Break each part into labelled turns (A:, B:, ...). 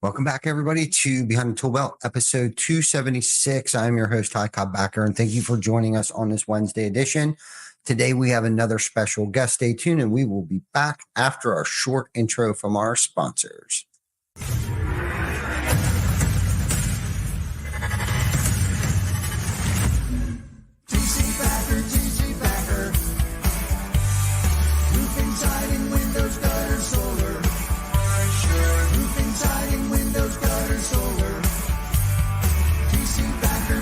A: Welcome back, everybody, to Behind the Tool Belt, episode 276. I'm your host, Cobb Backer, and thank you for joining us on this Wednesday edition. Today, we have another special guest. Stay tuned, and we will be back after our short intro from our sponsors.
B: TC Backer. Roofing, siding, windows, gutter, solar. Roofing, siding, windows, gutter, solar. TC Backer.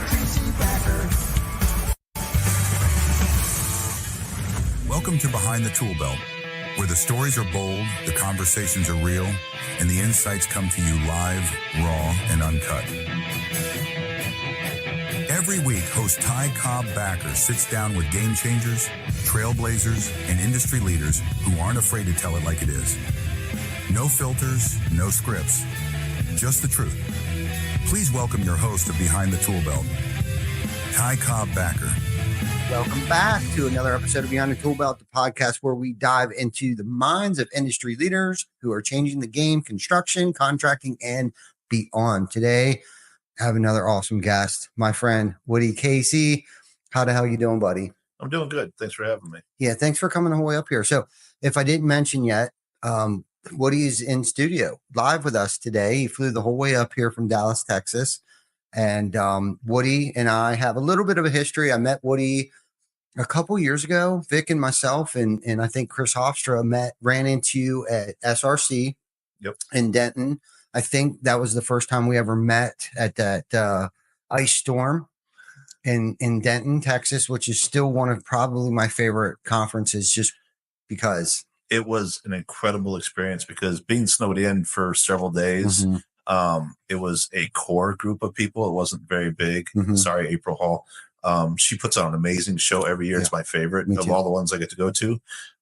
C: Welcome to Behind the Tool Belt, where the stories are bold, the conversations are real, and the insights come to you live, raw, and uncut. Every week, host Cobb Backer sits down with game changers, trailblazers, and industry leaders who aren't afraid to tell it like it is. No filters, no scripts, just the truth. Please welcome your host of Behind the Tool Belt, Cobb Backer.
A: Welcome back to another episode of Behind the Tool Belt, the podcast where we dive into the minds of industry leaders who are changing the game, construction, contracting, and beyond. Today, I have another awesome guest, my friend, Woody Casey. How the hell you doing, buddy?
D: I'm doing good. Thanks for having me.
A: Yeah, thanks for coming all the way up here. So if I didn't mention yet, Woody is in studio live with us today. He flew the whole way up here from Dallas, Texas. And Woody and I have a little bit of a history. I met Woody a couple years ago. Vic and myself and I think Chris Hofstra ran into you at SRC in Denton. I think that was the first time we ever met at that ice storm in Denton, Texas, which is still one of probably my favorite conferences just because.
D: It was an incredible experience because being snowed in for several days, it was a core group of people. It wasn't very big. Sorry, April Hall. She puts on an amazing show every year. Yeah. It's my favorite of all the ones I get to go to.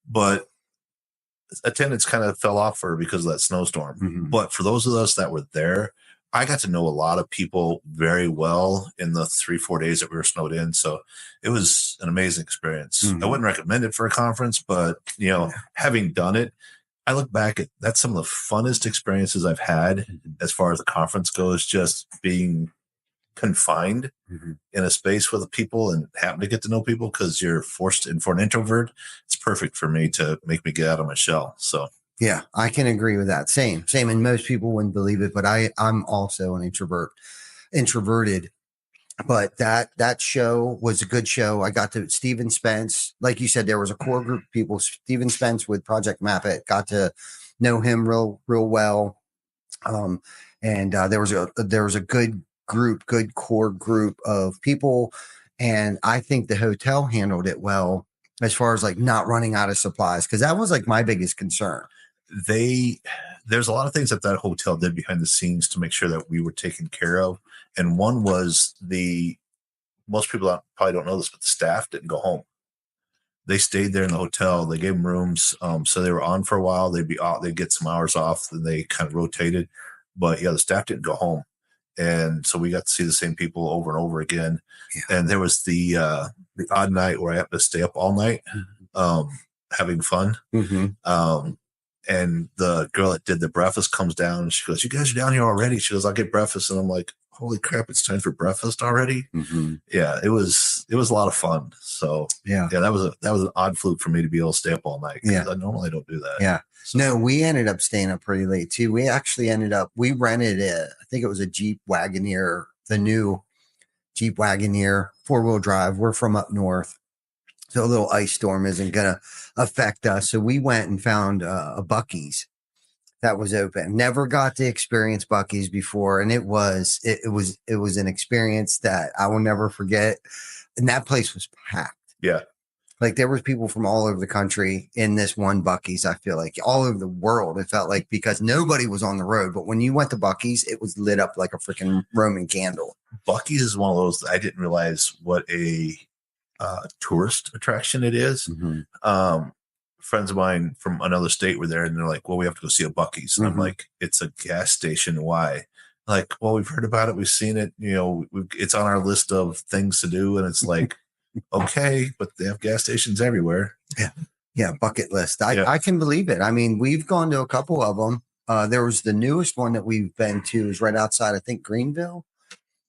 D: But attendance kind of fell off for her because of that snowstorm. But for those of us that were there, I got to know a lot of people very well in the 3-4 days that we were snowed in. So it was an amazing experience. I wouldn't recommend it for a conference, but having done it, I look back at that's some of the funnest experiences I've had as far as the conference goes, just being confined in a space with people and happen to get to know people because you're forced in. For an introvert, it's perfect for me to make me get out of my shell. So
A: yeah, I can agree with that. Same. And most people wouldn't believe it, but I'm also an introverted. But that show was a good show. I got to Stephen Spence. Like you said, there was a core group of people. Stephen Spence with Project Map It. Got to know him real well. And there was a good core group of people. And I think the hotel handled it well as far as like not running out of supplies. Cause that was like my biggest concern.
D: There's a lot of things that hotel did behind the scenes to make sure that we were taken care of. And one was most people probably don't know this, but the staff didn't go home. They stayed there in the hotel. They gave them rooms. So they were on for a while. They'd get some hours off, then they kind of rotated. But yeah, the staff didn't go home. And so we got to see the same people over and over again. Yeah. And there was the odd night where I had to stay up all night, having fun. And the girl that did the breakfast comes down and she goes, "You guys are down here already?" She goes, "I'll get breakfast." And I'm like, holy crap, it's time for breakfast already. Yeah, it was a lot of fun. So yeah, that was an odd fluke for me to be able to stay up all night. Yeah, I normally don't do that.
A: Yeah. So, no, we ended up staying up pretty late too. We actually we rented I think it was a Jeep Wagoneer, the new Jeep Wagoneer 4-wheel drive. We're from up north, so a little ice storm isn't going to affect us. So we went and found a Buc-ee's that was open. Never got to experience Buc-ee's before. And it was an experience that I will never forget. And that place was packed.
D: Yeah.
A: Like there was people from all over the country in this one Buc-ee's. I feel like all over the world. It felt like because nobody was on the road, but when you went to Buc-ee's, it was lit up like a freaking Roman candle.
D: Buc-ee's is one of those that I didn't realize what a tourist attraction it is. Friends of mine from another state were there and they're like, "Well, we have to go see a Buc-ee's." And I'm like, "It's a gas station. Why?" Like, "Well, we've heard about it. We've seen it. It's on our list of things to do." And it's like, okay, but they have gas stations everywhere.
A: Yeah. Bucket list. I can believe it. I mean, we've gone to a couple of them. There was the newest one that we've been to is right outside, I think, Greenville,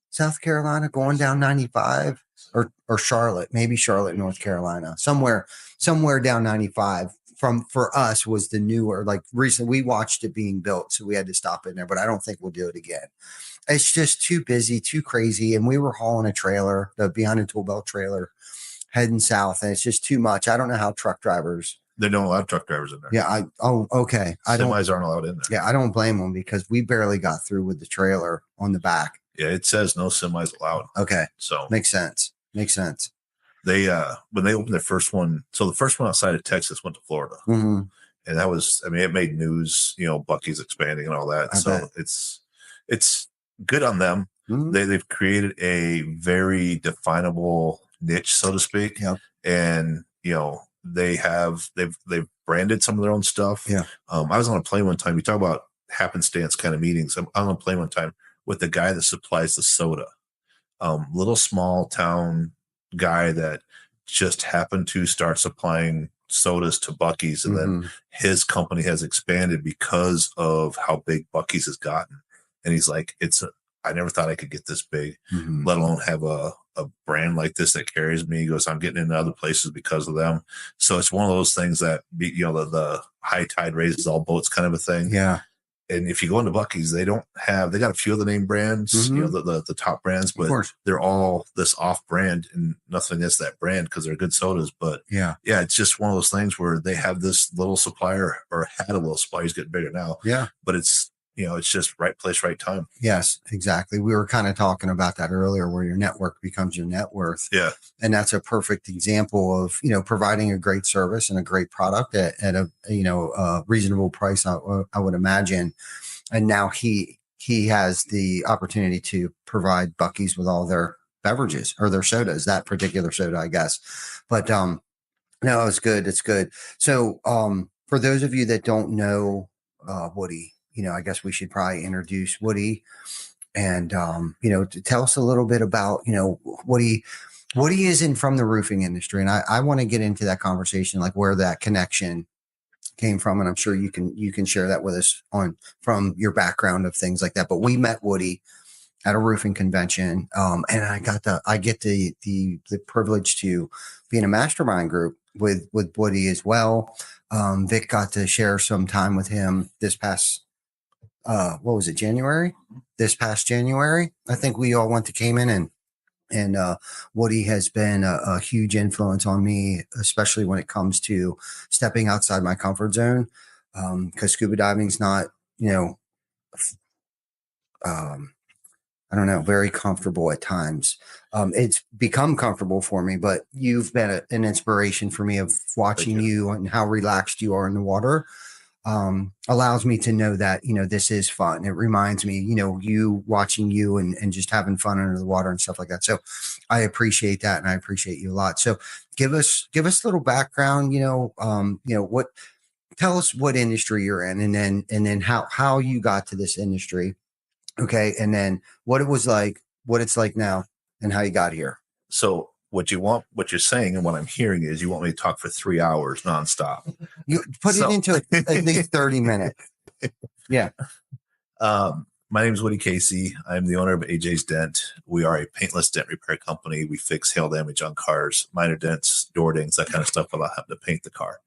A: South Carolina, going down 95 or Charlotte, maybe Charlotte, North Carolina, somewhere down 95 for us was the newer, like recently we watched it being built. So we had to stop in there, but I don't think we'll do it again. It's just too busy, too crazy. And we were hauling a trailer, the behind a tool belt trailer heading south. And it's just too much. I don't know how truck drivers.
D: They don't allow truck drivers in there.
A: Yeah. Okay.
D: Semis aren't allowed in there.
A: Yeah. I don't blame them because we barely got through with the trailer on the back.
D: Yeah. It says no semis allowed.
A: Okay.
D: So
A: makes sense.
D: They, when they opened their first one, so the first one outside of Texas went to Florida.
A: Mm-hmm.
D: And that was, I mean, it made news, Bucky's expanding and all that. So it's good on them. Mm-hmm. They've created a very definable niche, so to speak.
A: Yep.
D: And, they've branded some of their own stuff.
A: Yeah.
D: I was on a plane one time. We talk about happenstance kind of meetings. I was on a plane one time with the guy that supplies the soda. Little small town guy that just happened to start supplying sodas to Bucky's, and then his company has expanded because of how big Bucky's has gotten. And he's like, I never thought I could get this big, let alone have a brand like this that carries me. He goes, I'm getting into other places because of them. So it's one of those things that, the high tide raises all boats kind of a thing.
A: Yeah.
D: And if you go into Bucky's, they got a few of the name brands, the top brands, but they're all this off brand, and nothing against that brand because they're good sodas. But yeah, it's just one of those things where they have this little supplier, or had a little supplier. He's getting bigger now.
A: Yeah.
D: But it's just right place, right time.
A: Yes, exactly. We were kind of talking about that earlier, where your network becomes your net worth.
D: Yeah.
A: And that's a perfect example of, providing a great service and a great product at a reasonable price, I would imagine. And now he has the opportunity to provide Bucky's with all their beverages or their sodas, that particular soda, I guess. But no, it's good. It's good. So for those of you that don't know Woody, I guess we should probably introduce Woody and, to tell us a little bit about, Woody isn't from the roofing industry. And I want to get into that conversation, like where that connection came from. And I'm sure you can share that with us from your background of things like that. But we met Woody at a roofing convention. And I get the privilege to be in a mastermind group with Woody as well. Vic got to share some time with him this past, what was it, January? This past January, I think we all went to Cayman, and Woody has been a huge influence on me, especially when it comes to stepping outside my comfort zone. Because scuba diving's not, I don't know, very comfortable at times. It's become comfortable for me, but you've been an inspiration for me of watching you and how relaxed you are in the water. Allows me to know that, this is fun. It reminds me, you watching you and just having fun under the water and stuff like that. So I appreciate that. And I appreciate you a lot. So give us a little background, tell us what industry you're in, and then how you got to this industry. Okay. And then what it was like, what it's like now, and how you got here.
D: So what you're saying and what I'm hearing is you want me to talk for 3 hours nonstop.
A: You put it into at least 30 minutes. Yeah.
D: My name is Woody Casey. I'm the owner of AJ's Dent. We are a paintless dent repair company. We fix hail damage on cars, minor dents, door dings, that kind of stuff without having to paint the car.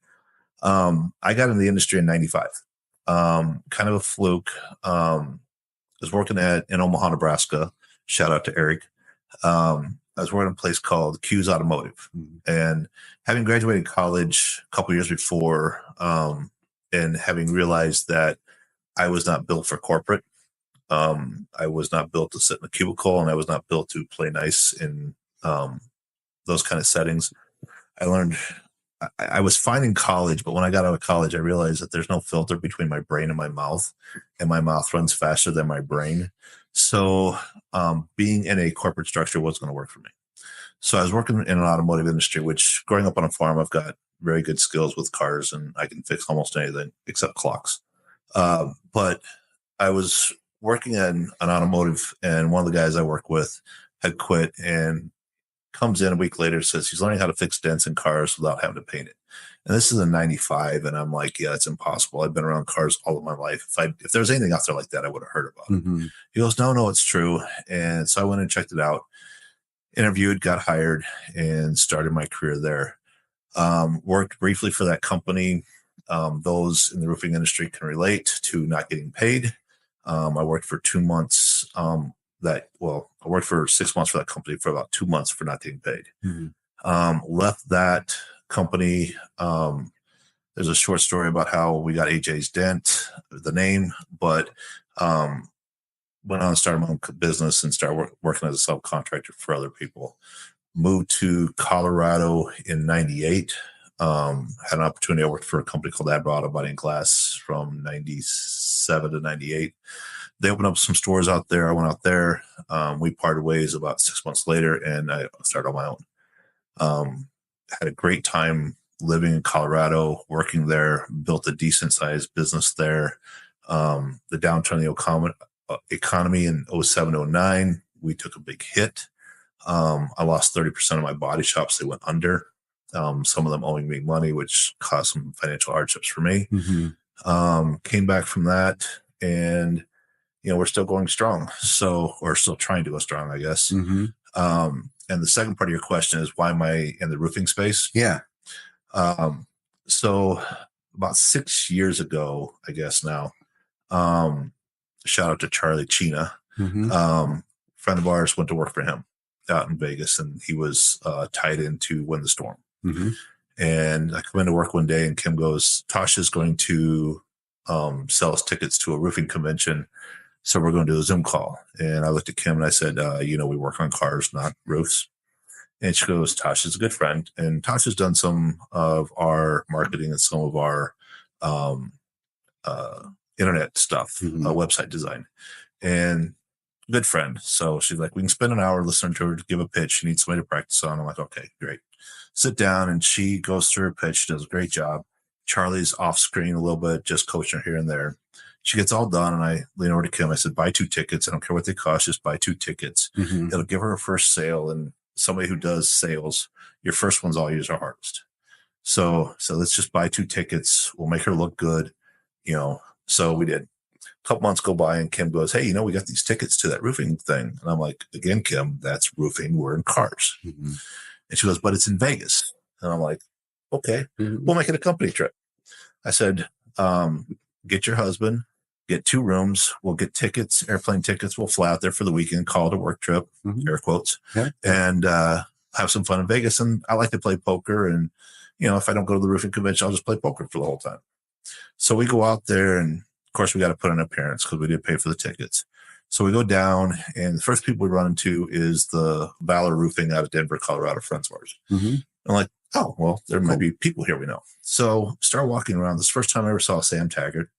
D: I got in the industry in 95. Kind of a fluke. I was working in Omaha, Nebraska. Shout out to Eric. I was working at a place called Q's Automotive, and having graduated college a couple years before, and having realized that I was not built for corporate. I was not built to sit in a cubicle, and I was not built to play nice in those kind of settings. I learned I was fine in college, but when I got out of college, I realized that there's no filter between my brain and my mouth runs faster than my brain. So being in a corporate structure wasn't going to work for me. So I was working in an automotive industry, which growing up on a farm, I've got very good skills with cars, and I can fix almost anything except clocks. But I was working in an automotive, and one of the guys I work with had quit and comes in a week later, says he's learning how to fix dents in cars without having to paint it. And this is in 95. And I'm like, yeah, it's impossible. I've been around cars all of my life. If there was anything out there like that, I would have heard about it. He goes, no, it's true. And so I went and checked it out, interviewed, got hired, and started my career there. Worked briefly for that company. Those in the roofing industry can relate to not getting paid. I worked for 2 months. I worked for 6 months for that company for about 2 months for not getting paid. Left that company. There's a short story about how we got AJ's Dent, the name, but went on and started my own business and started working as a subcontractor for other people. Moved to Colorado in 98. Had an opportunity. I worked for a company called Admiral Auto Body and Glass from 97 to 98. They opened up some stores out there. I went out there. We parted ways about 6 months later, and I started on my own. Had a great time living in Colorado, working there, built a decent sized business there. The downturn of the economy in 07, 09, we took a big hit. I lost 30% of my body shops. They went under. Some of them owing me money, which caused some financial hardships for me. Came back from that, and we're still going strong. So, or still trying to go strong, I guess. And the second part of your question is, why am I in the roofing space?
A: Yeah.
D: So about 6 years ago, I guess now, shout out to Charlie Chena. Friend of ours, went to work for him out in Vegas, and he was tied into Win the Storm. And I come into work one day, and Kim goes, Tasha's going to sell us tickets to a roofing convention, so we're going to do a Zoom call. And I looked at Kim and I said, we work on cars, not roofs. And she goes, Tasha's a good friend, and Tasha's done some of our marketing and some of our internet stuff, website design, and good friend. So she's like, we can spend an hour listening to her give a pitch. She needs somebody to practice on. I'm like, okay, great. Sit down, and she goes through her pitch. She does a great job. Charlie's off screen a little bit, just coaching her here and there. She gets all done, and I lean over to Kim. I said, buy 2 tickets. I don't care what they cost. Just buy 2 tickets. It'll give her a first sale. And somebody who does sales, your first one's always our hardest. So let's just buy 2 tickets. We'll make her look good. So we did. A couple months go by, and Kim goes, hey, we got these tickets to that roofing thing. And I'm like, again, Kim, that's roofing. We're in cars. And she goes, but it's in Vegas. And I'm like, okay, we'll make it a company trip. I said, get your husband, get 2 rooms. We'll get tickets, airplane tickets. We'll fly out there for the weekend, call it a work trip, air quotes, and have some fun in Vegas. And I like to play poker. And, if I don't go to the roofing convention, I'll just play poker for the whole time. So we go out there, and of course we got to put an appearance because we did pay for the tickets. So we go down, and the first people we run into is the Valor Roofing out of Denver, Colorado, friends of ours. I'm like, oh, well, there might be people here we know. So start walking around. This is the first time I ever saw Sam Taggart.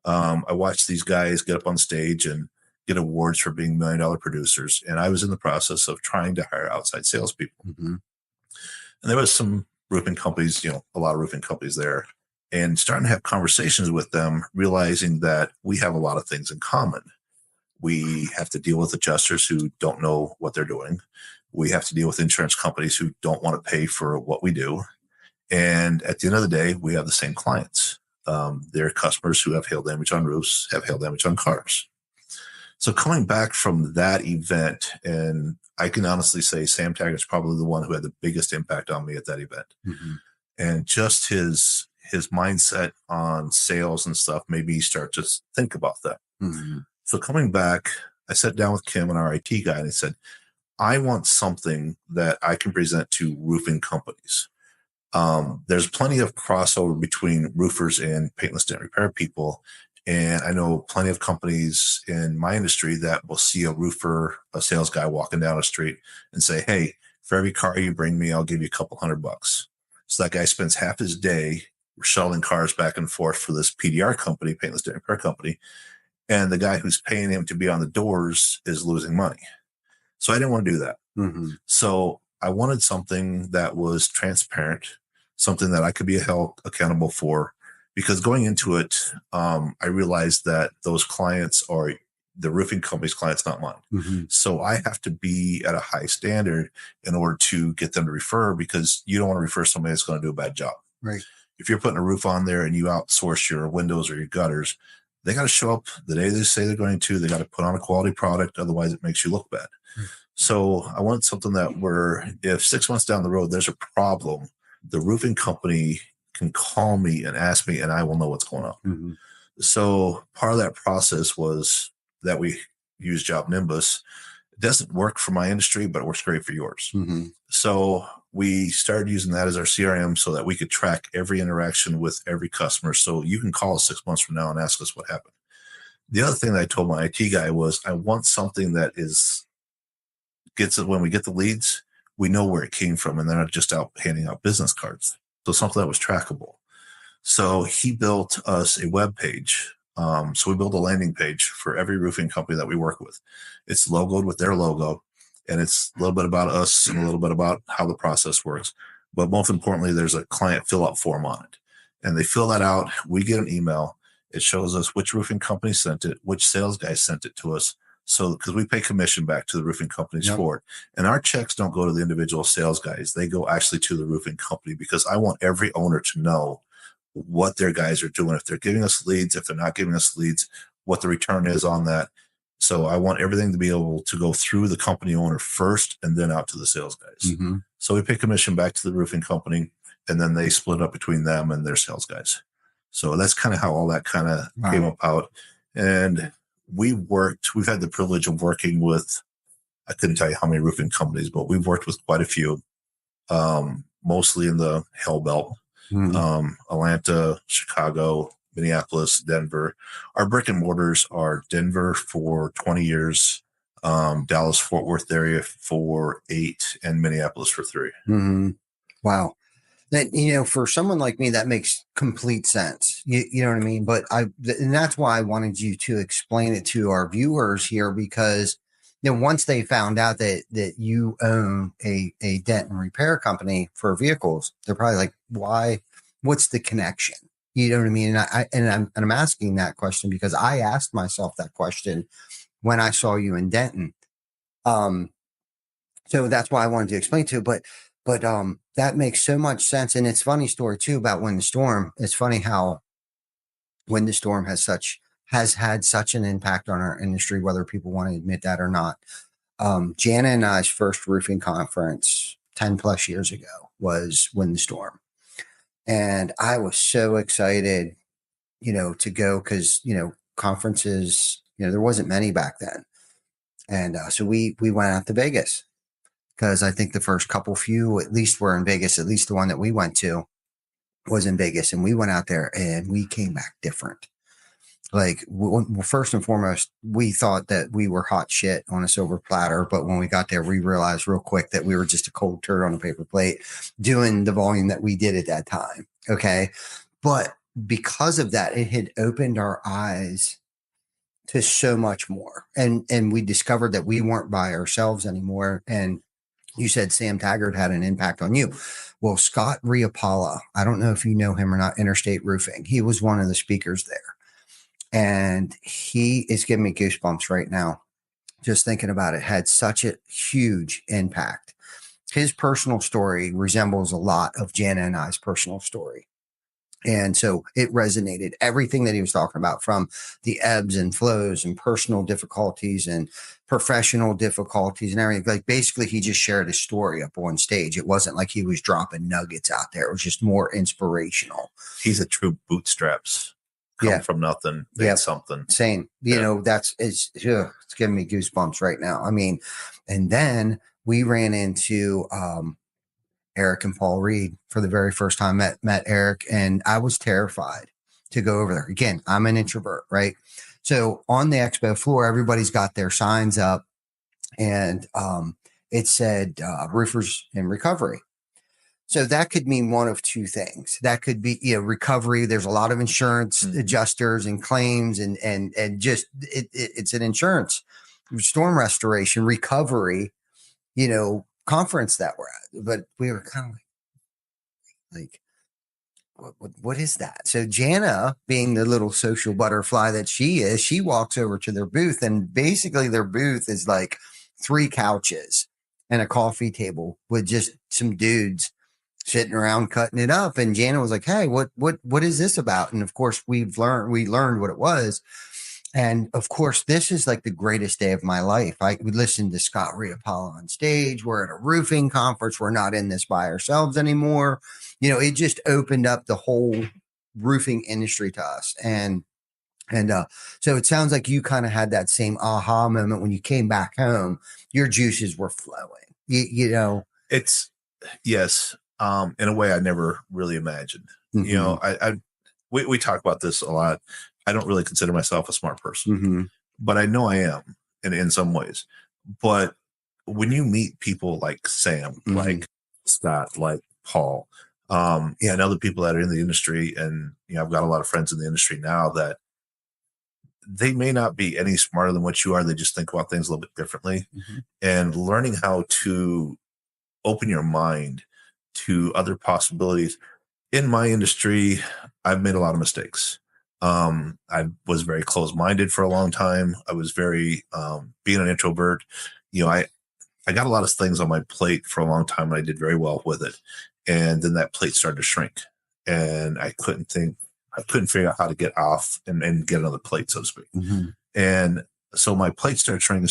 D: I watched these guys get up on stage and get awards for being $1 million producers. And I was in the process of trying to hire outside salespeople. And there was some roofing companies, a lot of roofing companies there, and starting to have conversations with them, realizing that we have a lot of things in common. We have to deal with adjusters who don't know what they're doing. We have to deal with insurance companies who don't want to pay for what we do. And at the end of the day, we have the same clients. They're customers who have hail damage on roofs, have hail damage on cars. So coming back from that event, and I can honestly say Sam Taggart's probably the one who had the biggest impact on me at that event. And just his mindset on sales and stuff made me start to think about that. So coming back, I sat down with Kim and our IT guy, and I said, I want something that I can present to roofing companies. There's plenty of crossover between roofers and paintless dent repair people. And I know plenty of companies in my industry that will see a roofer, a sales guy walking down the street and say, hey, for every car you bring me, I'll give you a couple $100. So that guy spends half his day shuttling cars back and forth for this PDR company, paintless dent repair company. And the guy who's paying him to be on the doors is losing money. So I didn't want to do that. So I wanted something that was transparent, something that I could be held accountable for, because going into it, I realized that those clients are the roofing company's clients, not mine. So I have to be at a high standard in order to get them to refer, because you don't want to refer somebody that's going to do a bad job.
A: Right.
D: if you're putting a roof on there and you outsource your windows or your gutters, they got to show up the day they say they're going to. They got to put on a quality product. Otherwise, it makes you look bad. So I want something that where if 6 months down the road, there's a problem, the roofing company can call me and ask me, and I will know what's going on. So part of that process was that we use Job Nimbus. It doesn't work for my industry, but it works great for yours. So we started using that as our CRM so that we could track every interaction with every customer. So you can call us 6 months from now and ask us what happened. The other thing that I told my IT guy was I want something that gets it when we get the leads, we know where it came from, and they're not just out handing out business cards. So something that was trackable. So he built us a web page. So we built a landing page for every roofing company that we work with. It's logoed with their logo, and it's a little bit about us and a little bit about how the process works. But most importantly, there's a client fill-out form on it. And they fill that out. We get an email. It shows us which roofing company sent it, which sales guy sent it to us. So, because we pay commission back to the roofing companies for it. And our checks don't go to the individual sales guys. They go actually to the roofing company, because I want every owner to know what their guys are doing. If they're giving us leads, if they're not giving us leads, what the return is on that. So I want everything to be able to go through the company owner first and then out to the sales guys. So we pay commission back to the roofing company, and then they split up between them and their sales guys. So that's kind of how all that kind of came about. And we've had the privilege of working with, I couldn't tell you how many roofing companies, but we've worked with quite a few, mostly in the Hell Belt, Atlanta, Chicago, Minneapolis, Denver. Our brick and mortars are Denver for 20 years, Dallas, Fort Worth area for 8, and Minneapolis for 3.
A: Wow. That, for someone like me, that makes complete sense. You know what I mean? But and that's why I wanted you to explain it to our viewers here, because, once they found out that you own a dent and repair company for vehicles, they're probably like, why? What's the connection? You know what I mean? And I'm asking that question because I asked myself that question when I saw you in Denton. So that's why I wanted to explain to you. But that makes so much sense. And it's a funny story too about Wind the Storm. It's funny how Wind the Storm has had such an impact on our industry, whether people want to admit that or not. Jana and I's first roofing conference 10 plus years ago was Wind the Storm. And I was so excited, to go because, conferences, there wasn't many back then. And so we went out to Vegas, because I think the first few at least were in Vegas. At least the one that we went to was in Vegas. And we went out there and we came back different. Like, first and foremost, we thought that we were hot shit on a silver platter. But when we got there, we realized real quick that we were just a cold turd on a paper plate doing the volume that we did at that time. Okay. But because of that, it had opened our eyes to so much more. And we discovered that we weren't by ourselves anymore. And you said Sam Taggart had an impact on you. Well, Scott Riapala, I don't know if you know him or not, Interstate Roofing. He was one of the speakers there. And he is giving me goosebumps right now. Just thinking about it, had such a huge impact. His personal story resembles a lot of Jana and I's personal story. And so it resonated. Everything that he was talking about, from the ebbs and flows and personal difficulties and professional difficulties and everything. Like, basically, he just shared his story up on stage. It wasn't like he was dropping nuggets out there. It was just more inspirational.
D: He's a true bootstraps. Come from nothing, made something.
A: Same. It's giving me goosebumps right now. I mean, and then we ran into Eric and Paul Reed for the very first time. Met Eric, and I was terrified to go over there. Again, I'm an introvert, right? So on the expo floor, everybody's got their signs up, and it said roofers in recovery. So that could mean one of two things. That could be, recovery. There's a lot of insurance adjusters and claims and just it's an insurance storm restoration recovery, conference that we're at. But we were kind of like, what is that? So Jana, being the little social butterfly that she is, she walks over to their booth, and basically their booth is like 3 couches and a coffee table with just some dudes sitting around cutting it up. And Jana was like, "Hey, what is this about?" And of course, we learned what it was. And of course, this is like the greatest day of my life. I would listen to Scott Riapala on stage. We're at a roofing conference. We're not in this by ourselves anymore. It just opened up the whole roofing industry to us. And so it sounds like you kind of had that same aha moment when you came back home. Your juices were flowing.
D: It's yes, in a way I never really imagined.
A: Mm-hmm.
D: We talk about this a lot. I don't really consider myself a smart person,
A: Mm-hmm.
D: but I know I am in some ways. But when you meet people like Sam,
A: Mm-hmm.
D: like Scott, like Paul, and other people that are in the industry, and I've got a lot of friends in the industry now that they may not be any smarter than what you are. They just think about things a little bit differently.
A: Mm-hmm.
D: And learning how to open your mind to other possibilities. In my industry, I've made a lot of mistakes. I was very closed-minded for a long time. I was very, being an introvert, I got a lot of things on my plate for a long time, and I did very well with it. And then that plate started to shrink, and I couldn't figure out how to get off and get another plate, so to speak.
A: Mm-hmm.
D: And so my plate started shrinking.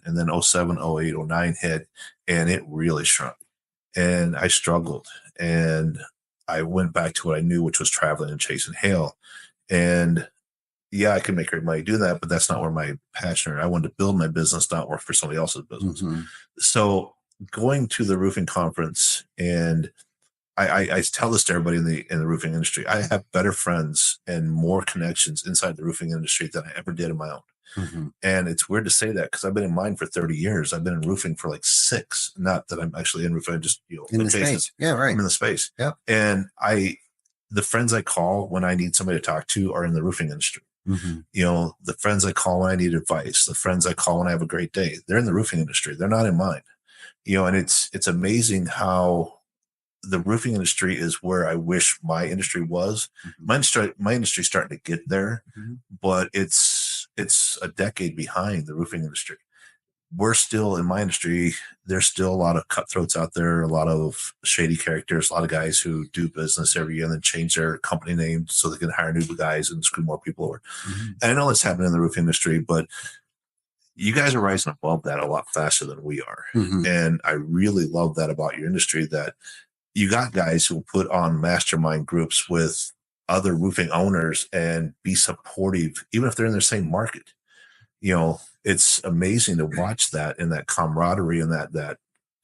D: And then 07, 08, 09 hit, and it really shrunk. And I struggled. And I went back to what I knew, which was traveling and chasing hail. And yeah, I could make great money doing that, but that's not where my passion is. I wanted to build my business, not work for somebody else's business.
A: Mm-hmm.
D: So going to the roofing conference, and I tell this to everybody in the roofing industry, I have better friends and more connections inside the roofing industry than I ever did in my own.
A: Mm-hmm.
D: And it's weird to say that because I've been in mine for 30 years. I've been in roofing for like 6. Not that I'm actually in roofing, just
A: In the space. Yeah, right.
D: I'm in the space.
A: Yep.
D: And the friends I call when I need somebody to talk to are in the roofing industry.
A: Mm-hmm.
D: The friends I call when I need advice, the friends I call when I have a great day, they're in the roofing industry. They're not in mine. And it's amazing how the roofing industry is where I wish my industry was. Mm-hmm. My industry's starting to get there, mm-hmm. but it's a decade behind the roofing industry. We're still in my industry. There's still a lot of cutthroats out there, a lot of shady characters, a lot of guys who do business every year and then change their company name so they can hire new guys and screw more people over. Mm-hmm. And I know that's happening in the roofing industry, but you guys are rising above that a lot faster than we are. Mm-hmm. And I really love that about your industry, that you got guys who put on mastermind groups with other roofing owners and be supportive, even if they're in the same market. It's amazing to watch that and that camaraderie and that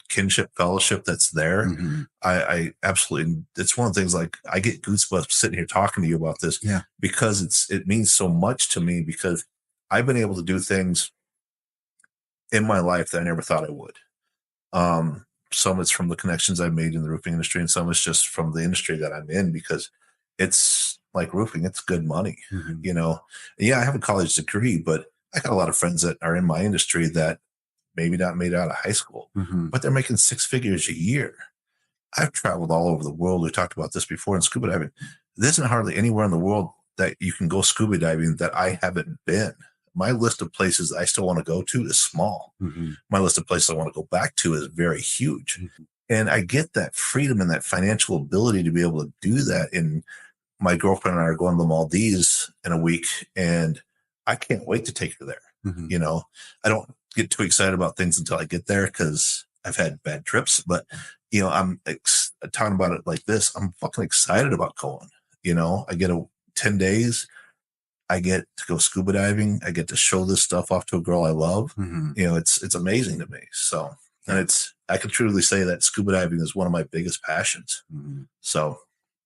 D: kinship fellowship that's there. Mm-hmm. I absolutely, it's one of the things, like, I get goosebumps sitting here talking to you about this, because it means so much to me, because I've been able to do things in my life that I never thought I would. Some it's from the connections I've made in the roofing industry, and some it's just from the industry that I'm in, because it's like roofing, it's good money. Mm-hmm. Yeah, I have a college degree, but I got a lot of friends that are in my industry that maybe not made it out of high school, mm-hmm. but they're making 6 figures a year. I've traveled all over the world. We talked about this before in scuba diving. There isn't hardly anywhere in the world that you can go scuba diving that I haven't been. My list of places I still want to go to is small. Mm-hmm. My list of places I want to go back to is very huge. Mm-hmm. And I get that freedom and that financial ability to be able to do that. And my girlfriend and I are going to the Maldives in a week, and I can't wait to take her there. Mm-hmm. I don't get too excited about things until I get there, because I've had bad trips, but I'm talking about it like this. I'm fucking excited about going. I get 10 days. I get to go scuba diving. I get to show this stuff off to a girl I love. Mm-hmm. It's amazing to me. So, and I can truly say that scuba diving is one of my biggest passions. Mm-hmm. So,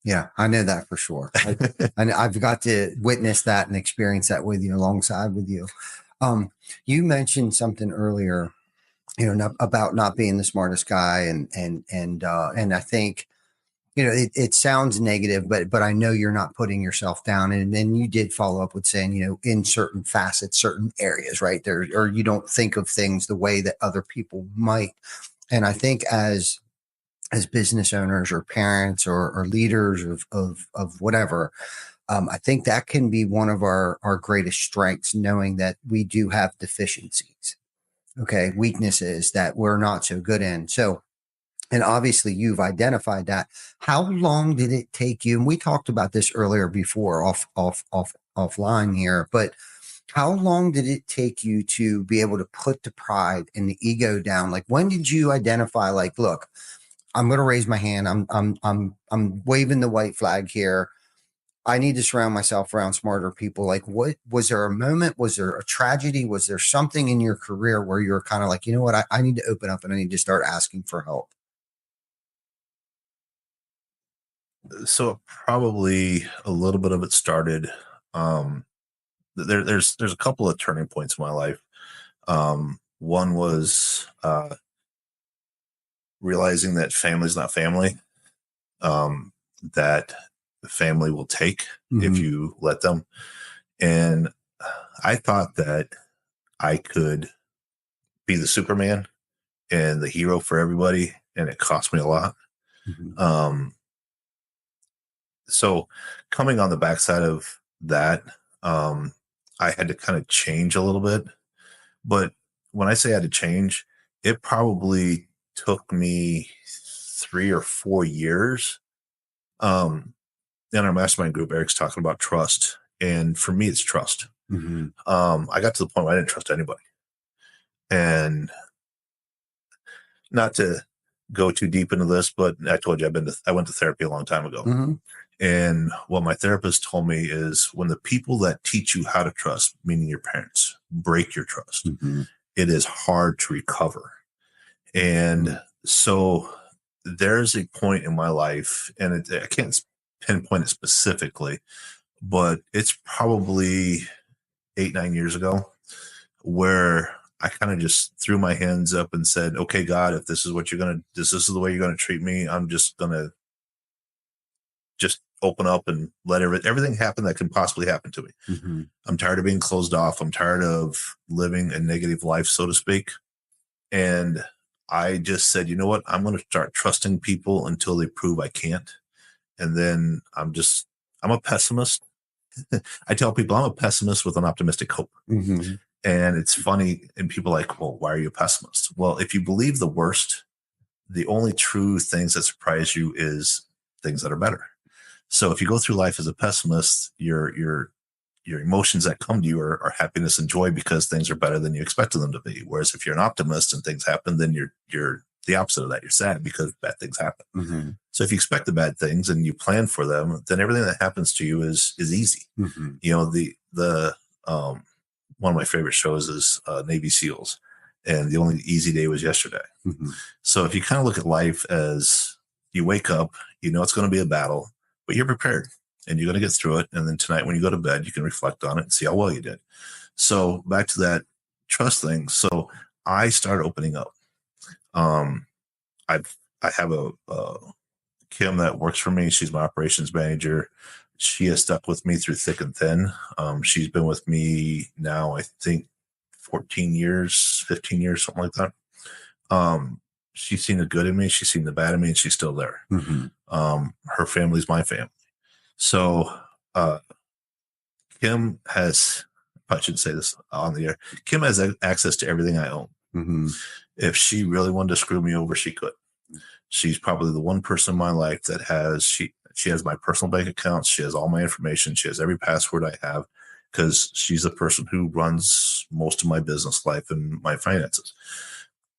A: yeah, I know that for sure. I've got to witness that and experience that with you, alongside with you. You mentioned something earlier, about not being the smartest guy, and I think, it sounds negative, but I know you're not putting yourself down. And then you did follow up with saying, in certain facets, certain areas, right there, or you don't think of things the way that other people might. And I think as business owners or parents or leaders of whatever, I think that can be one of our greatest strengths, knowing that we do have deficiencies, weaknesses that we're not so good in. So And obviously you've identified that. How long did it take you? And we talked about this earlier before offline here, but how long did it take you to be able to put the pride and the ego down? Like, when did you identify, like, look, I'm going to raise my hand. I'm waving the white flag here. I need to surround myself around smarter people. Like, what was there a moment? Was there a tragedy? Was there something in your career where you were kind of like, you know what, I need to open up and I need to start asking for help?
D: So probably a little bit of it started. There's a couple of turning points in my life. One was realizing that family's not family. That family will take if you let them. And I thought that I could be the Superman and the hero for everybody, and it cost me a lot. So coming on the backside of that, I had to kind of change a little bit. But when I say I had to change, it probably took me 3 or 4 years. In our mastermind group, Eric's talking about trust. And for me, it's trust. I got to the point where I didn't trust anybody. And not to go too deep into this, but I told you I went to therapy a long time ago. And what my therapist told me is, when the people that teach you how to trust, meaning your parents, break your trust, it is hard to recover. And so there's a point in my life, and I can't pinpoint it specifically, but it's probably 8-9 years ago, where I kind of just threw my hands up and said, okay, God, if this is what this is the way you're going to treat me, I'm just going to just open up and let everything happen that can possibly happen to me. I'm tired of being closed off. I'm tired of living a negative life, so to speak. And I just said, you know what? I'm going to start trusting people until they prove I can't. And then I'm a pessimist. I tell people I'm a pessimist with an optimistic hope. And it's funny, and people are like, well, why are you a pessimist? Well, if you believe the worst, the only true things that surprise you is things that are better. So if you go through life as a pessimist, your emotions that come to you are happiness and joy because things are better than you expected them to be. Whereas if you're an optimist and things happen, then you're the opposite of that. You're sad because bad things happen. So if you expect the bad things and you plan for them, then everything that happens to you is easy. You know, the one of my favorite shows is Navy SEALs, and the only easy day was yesterday. So if you kind of look at life as, you wake up, you know it's going to be a battle, but you're prepared and you're going to get through it. And then tonight when you go to bed, you can reflect on it and see how well you did. So back to that trust thing. So I started opening up. I have a Kim that works for me. She's my operations manager. She has stuck with me through thick and thin. She's been with me now, I think 14 years, 15 years, something like that. She's seen the good in me. She's seen the bad in me, and she's still there. Her family's my family. So Kim has, I should say this on the air, Kim has access to everything I own. If she really wanted to screw me over, she could. She's probably the one person in my life that has, she has my personal bank accounts. She has all my information. She has every password I have, because she's the person who runs most of my business life and my finances.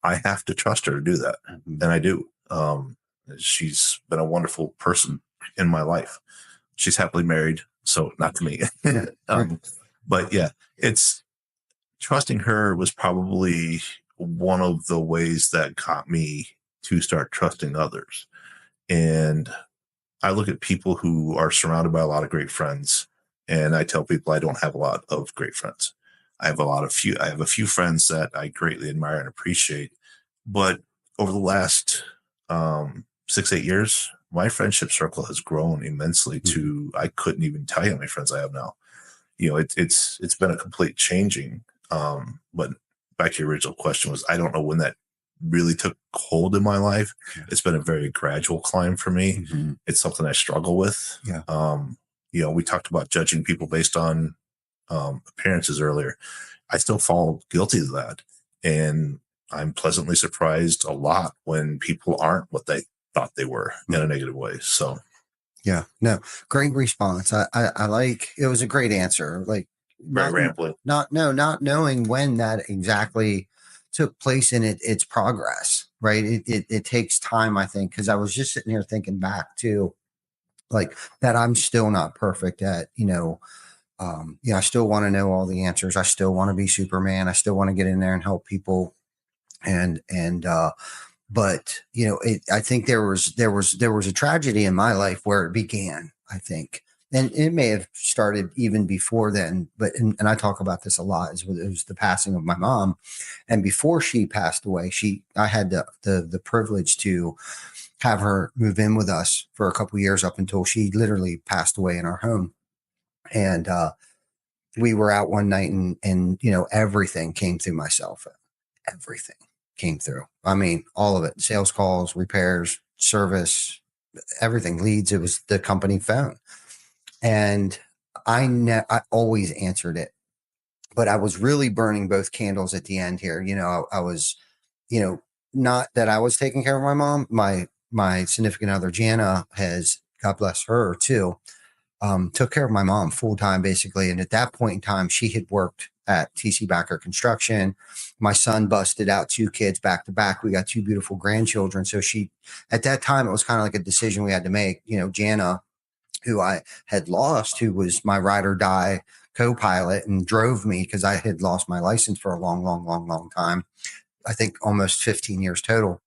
D: I have to trust her to do that. And I do. She's been a wonderful person in my life. She's happily married, so not to me. But yeah, it's trusting her was probably one of the ways that got me to start trusting others. And I look at people who are surrounded by a lot of great friends, and I tell people I don't have a lot of great friends. I have a few friends that I greatly admire and appreciate. But over the last 6-8 years, my friendship circle has grown immensely to, I couldn't even tell you how many friends I have now. You know, it's been a complete changing. But back to your original question was, I don't know when that really took hold in my life. It's been a very gradual climb for me. It's something I struggle with. You know, we talked about judging people based on appearances earlier. I still fall guilty of that. And I'm pleasantly surprised a lot when people aren't what they thought they were in a negative way. So
A: yeah, no, great response. I like, it was a great answer. Like
D: very rambling.
A: not knowing when that exactly took place in its progress, right? It takes time, I think, because I was just sitting here thinking back to like that I'm still not perfect at, I still want to know all the answers. I still want to be Superman. I still want to get in there and help people. But I think there was a tragedy in my life where it began, I think, and it may have started even before then, but, and I talk about this a lot, it was the passing of my mom. And before she passed away, I had the privilege to have her move in with us for a couple of years up until she literally passed away in our home. And, we were out one night and everything came through my cell phone. Everything came through. I mean, all of it, sales calls, repairs, service, everything, leads. It was the company phone. And I always answered it, but I was really burning both candles at the end here. I was, not that I was taking care of my mom. My significant other, Jana, has, God bless her too, took care of my mom full time, basically. And at that point in time, she had worked at TC Backer Construction. My son busted out 2 kids back to back. We got 2 beautiful grandchildren. So at that time, it was kind of like a decision we had to make. Jana, who I had lost, who was my ride or die co-pilot and drove me because I had lost my license for a long, long, long, long time. I think almost 15 years total.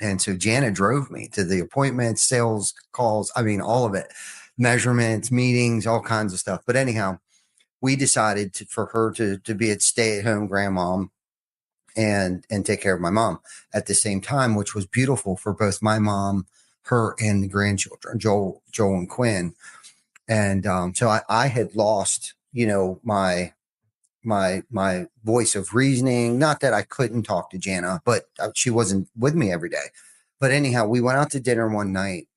A: And so Jana drove me to the appointments, sales calls. I mean, all of it, measurements, meetings, all kinds of stuff. But anyhow, we decided for her to be a stay-at-home grandmom and take care of my mom at the same time, which was beautiful for both my mom, her, and the grandchildren, Joel and Quinn. And so I had lost, my voice of reasoning. Not that I couldn't talk to Jana, but she wasn't with me every day. But anyhow, we went out to dinner one night.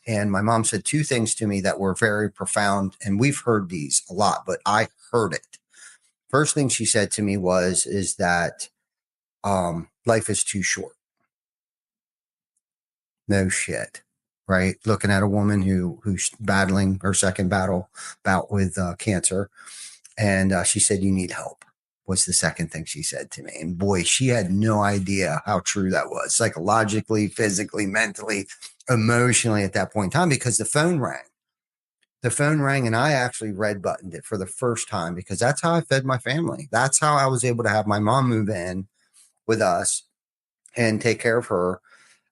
A: And my mom said 2 things to me that were very profound. And we've heard these a lot, but I heard it. First thing she said to me is that life is too short. No shit. Right. Looking at a woman who's battling her second bout with cancer. And she said, you need help, was the second thing she said to me. And boy, she had no idea how true that was, psychologically, physically, mentally, emotionally at that point in time, because the phone rang. The phone rang and I actually red buttoned it for the first time because that's how I fed my family. That's how I was able to have my mom move in with us and take care of her.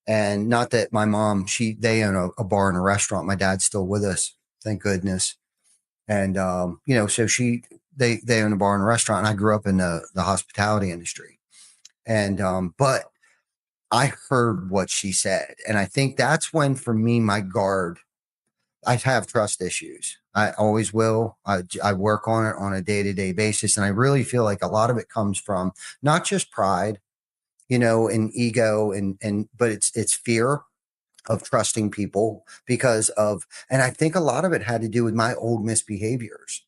A: And not that my mom, they own a bar and a restaurant. My dad's still with us, thank goodness. And, so they own a bar and a restaurant. And I grew up in the hospitality industry. And, but I heard what she said. And I think that's when, for me, my guard, I have trust issues. I always will. I work on it on a day-to-day basis. And I really feel like a lot of it comes from not just pride, and ego but it's fear of trusting people and I think a lot of it had to do with my old misbehaviors.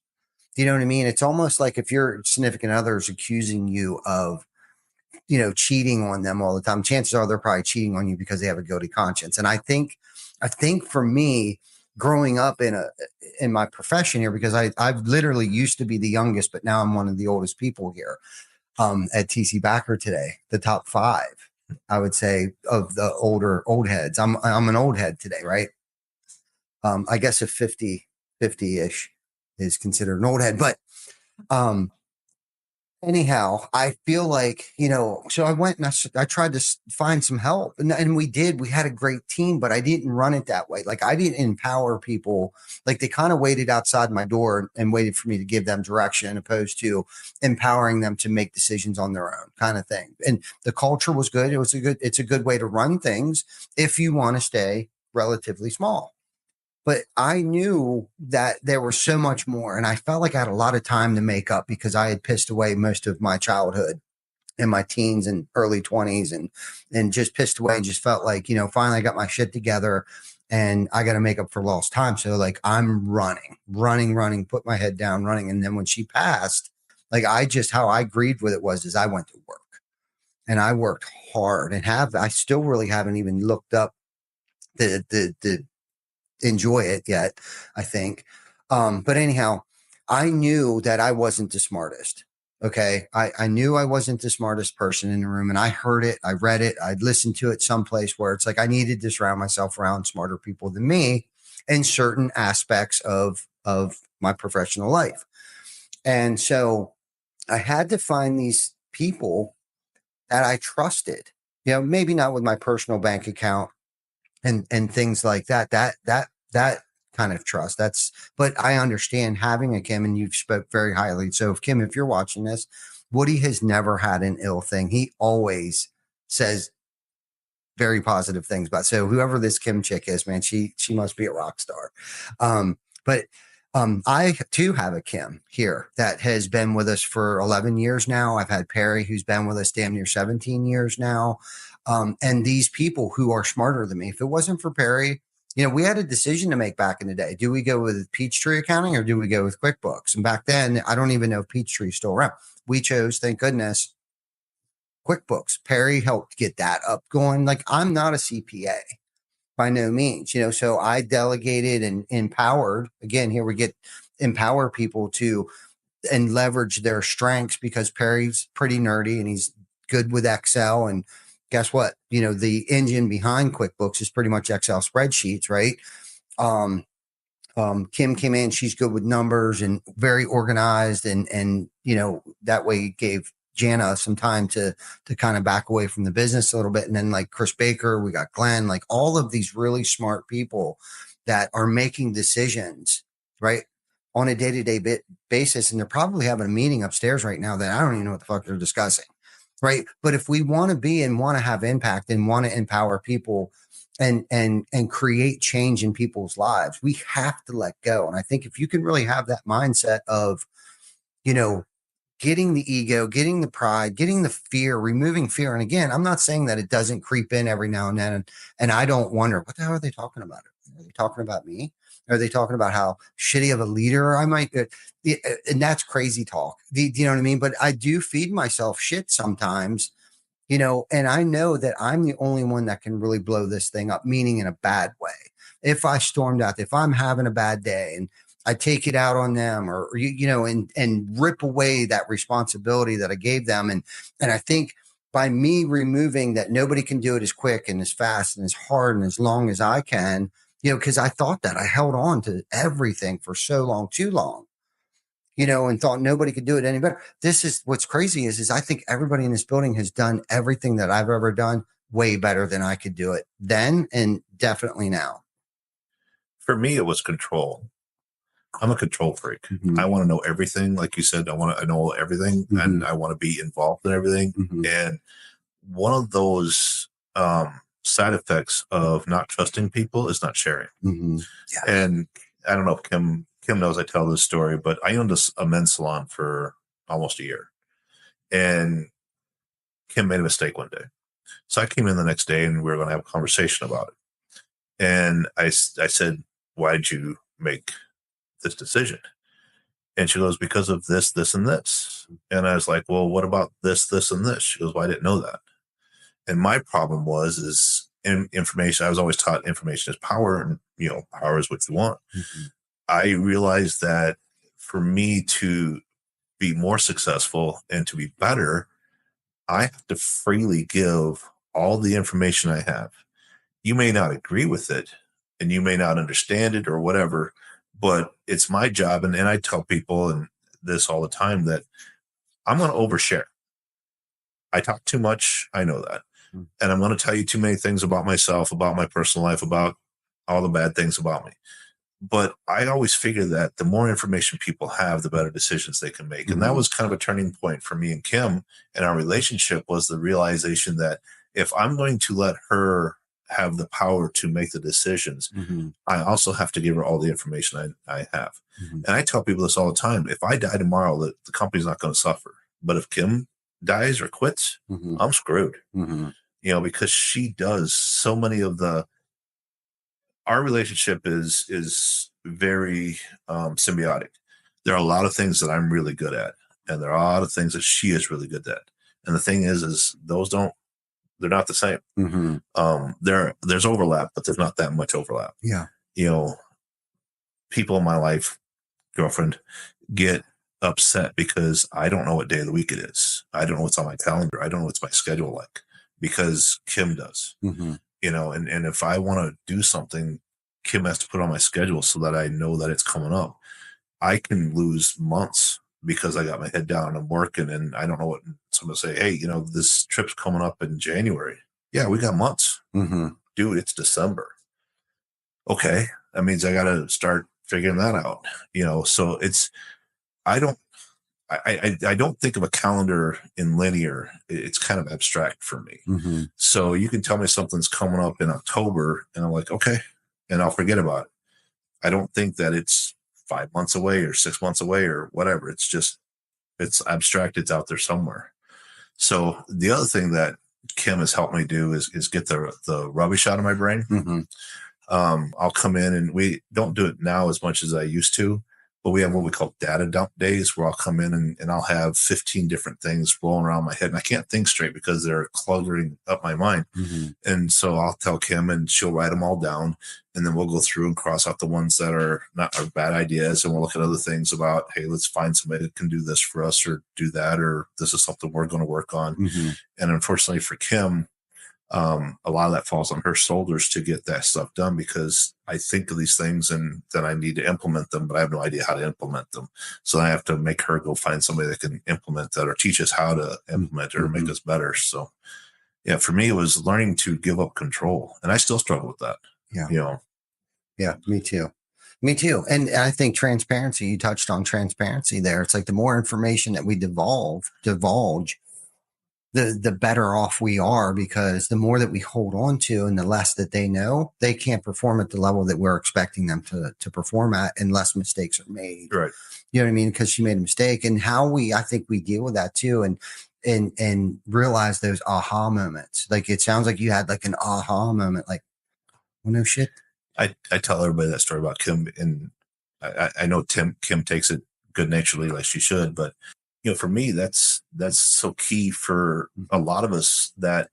A: You know what I mean? It's almost like if your significant other is accusing you of, cheating on them all the time, chances are they're probably cheating on you because they have a guilty conscience. And I think for me, growing up in my profession here, because I've literally used to be the youngest, but now I'm one of the oldest people here at TC Backer today, the top 5, I would say, of the old heads. I'm an old head today, right? I guess if 50-ish is considered an old head, but anyhow, I feel like, so I went and I tried to find some help and we had a great team, but I didn't run it that way. Like I didn't empower people. Like they kind of waited outside my door and waited for me to give them direction, opposed to empowering them to make decisions on their own, kind of thing. And the culture was good. It's a good way to run things if you want to stay relatively small. But I knew that there was so much more. And I felt like I had a lot of time to make up because I had pissed away most of my childhood and my teens and early 20s and just pissed away and just felt like, finally I got my shit together and I got to make up for lost time. So like I'm running, put my head down, running. And then when she passed, like how I grieved with it was I went to work. and I worked hard and I still really haven't even looked up the enjoy it yet, I think. But anyhow, I knew that I wasn't the smartest. Okay. I knew I wasn't the smartest person in the room, and I heard it. I read it. I'd listened to it someplace where it's like, I needed to surround myself around smarter people than me in certain aspects of my professional life. And so I had to find these people that I trusted, maybe not with my personal bank account and things like that kind of trust. But I understand having a Kim, and you've spoke very highly. So if Kim, if you're watching this, Woody has never had an ill thing. He always says very positive things about. So whoever this Kim chick is, man, she must be a rock star. But I too have a Kim here that has been with us for 11 years now. I've had Perry, who's been with us damn near 17 years now. And these people who are smarter than me. If it wasn't for Perry, we had a decision to make back in the day. Do we go with Peachtree Accounting or do we go with QuickBooks? And back then, I don't even know if Peachtree is still around. We chose, thank goodness, QuickBooks. Perry helped get that up going. Like, I'm not a CPA by no means, so I delegated and empowered. Again, here we get empower people to and leverage their strengths, because Perry's pretty nerdy and he's good with Excel. And guess what? The engine behind QuickBooks is pretty much Excel spreadsheets, right? Kim came in, she's good with numbers and very organized. And that way gave Jana some time to kind of back away from the business a little bit. And then like Chris Baker, we got Glenn, like all of these really smart people that are making decisions, right, on a day-to-day basis. And they're probably having a meeting upstairs right now that I don't even know what the fuck they're discussing. Right. But if we want to be and want to have impact and want to empower people and create change in people's lives, we have to let go. And I think if you can really have that mindset of, getting the ego, getting the pride, getting the fear, removing fear. And again, I'm not saying that it doesn't creep in every now and then. And I don't wonder, what the hell are they talking about? Are they talking about me? Are they talking about how shitty of a leader I might be? And that's crazy talk. Do you know what I mean? But I do feed myself shit sometimes, and I know that I'm the only one that can really blow this thing up, meaning in a bad way. If I stormed out, if I'm having a bad day and I take it out on them or and rip away that responsibility that I gave them. And I think by me removing that nobody can do it as quick and as fast and as hard and as long as I can, because I thought that I held on to everything for so long, too long, and thought nobody could do it any better. This is what's crazy is I think everybody in this building has done everything that I've ever done way better than I could do it then. And definitely now.
D: For me, it was control. I'm a control freak.
A: Mm-hmm.
D: I want to know everything. Like you said, I know everything,
A: Mm-hmm.
D: and I want to be involved in everything.
A: Mm-hmm.
D: And one of those side effects of not trusting people is not sharing.
A: Mm-hmm. Yeah.
D: And I don't know if Kim knows I tell this story, but I owned a men's salon for almost a year. And Kim made a mistake one day. So I came in the next day and we were going to have a conversation about it. And I said, why did you make this decision? And she goes, because of this, this, and this. And I was like, well, what about this, this, and this? She goes, well, I didn't know that. And my problem is information. I was always taught information is power, and power is what you want.
A: Mm-hmm.
D: I realized that for me to be more successful and to be better, I have to freely give all the information I have. You may not agree with it and you may not understand it or whatever, but it's my job. And I tell people and this all the time that I'm going to overshare. I talk too much. I know that. And I'm going to tell you too many things about myself, about my personal life, about all the bad things about me. But I always figure that the more information people have, the better decisions they can make. Mm-hmm. And that was kind of a turning point for me and Kim and our relationship, was the realization that if I'm going to let her have the power to make the decisions, mm-hmm. I also have to give her all the information I have. Mm-hmm. And I tell people this all the time. If I die tomorrow, the company's not going to suffer. But if Kim dies or quits, mm-hmm. I'm screwed. Mm-hmm. Because she does so many of our relationship is very symbiotic. There are a lot of things that I'm really good at, and there are a lot of things that she is really good at. And the thing is they're not the same. There's overlap, but there's not that much overlap.
A: Yeah.
D: People in my life, girlfriend, get upset because I don't know what day of the week it is. I don't know what's on my calendar. I don't know what's my schedule like, because Kim does. And if I want to do something, Kim has to put on my schedule so that I know that it's coming up. I can lose months because I got my head down and I'm working and I don't know what. Someone say, hey, this trip's coming up in January. Yeah, we got months. Dude, it's December. Okay. That means I got to start figuring that out. So I don't think of a calendar in linear. It's kind of abstract for me. So you can tell me something's coming up in October and I'm like, okay, and I'll forget about it. I don't think that it's 5 months away or 6 months away or whatever. It's abstract. It's out there somewhere. So the other thing that Kim has helped me do is get the rubbish out of my brain. I'll come in, and we don't do it now as much as I used to, but we have what we call data dump days, where I'll come in and I'll have 15 different things rolling around my head, and I can't think straight because they're cluttering up my mind. And so I'll tell Kim, and she'll write them all down, and then we'll go through and cross out the ones that are bad ideas, and we'll look at other things about, hey, let's find somebody that can do this for us or do that, or this is something we're going to work on. And unfortunately for Kim, a lot of that falls on her shoulders to get that stuff done, because I think of these things and then I need to implement them, but I have no idea how to implement them. So I have to make her go find somebody that can implement that or teach us how to implement it or make us better. So yeah, for me, it was learning to give up control, and I still struggle with that.
A: Yeah, me too. And I think transparency, you touched on transparency there. It's like the more information that we divulge, the better off we are, because the more that we hold on to and the less that they know, they can't perform at the level that we're expecting them to perform at unless mistakes are made.
D: Right.
A: You know what I mean? Because she made a mistake, and I think we deal with that too. And realize those aha moments. Like, it sounds like you had like an aha moment, like, well, no shit.
D: I tell everybody that story about Kim, and I know Kim takes it good naturedly, like she should, but for me, that's so key for a lot of us, that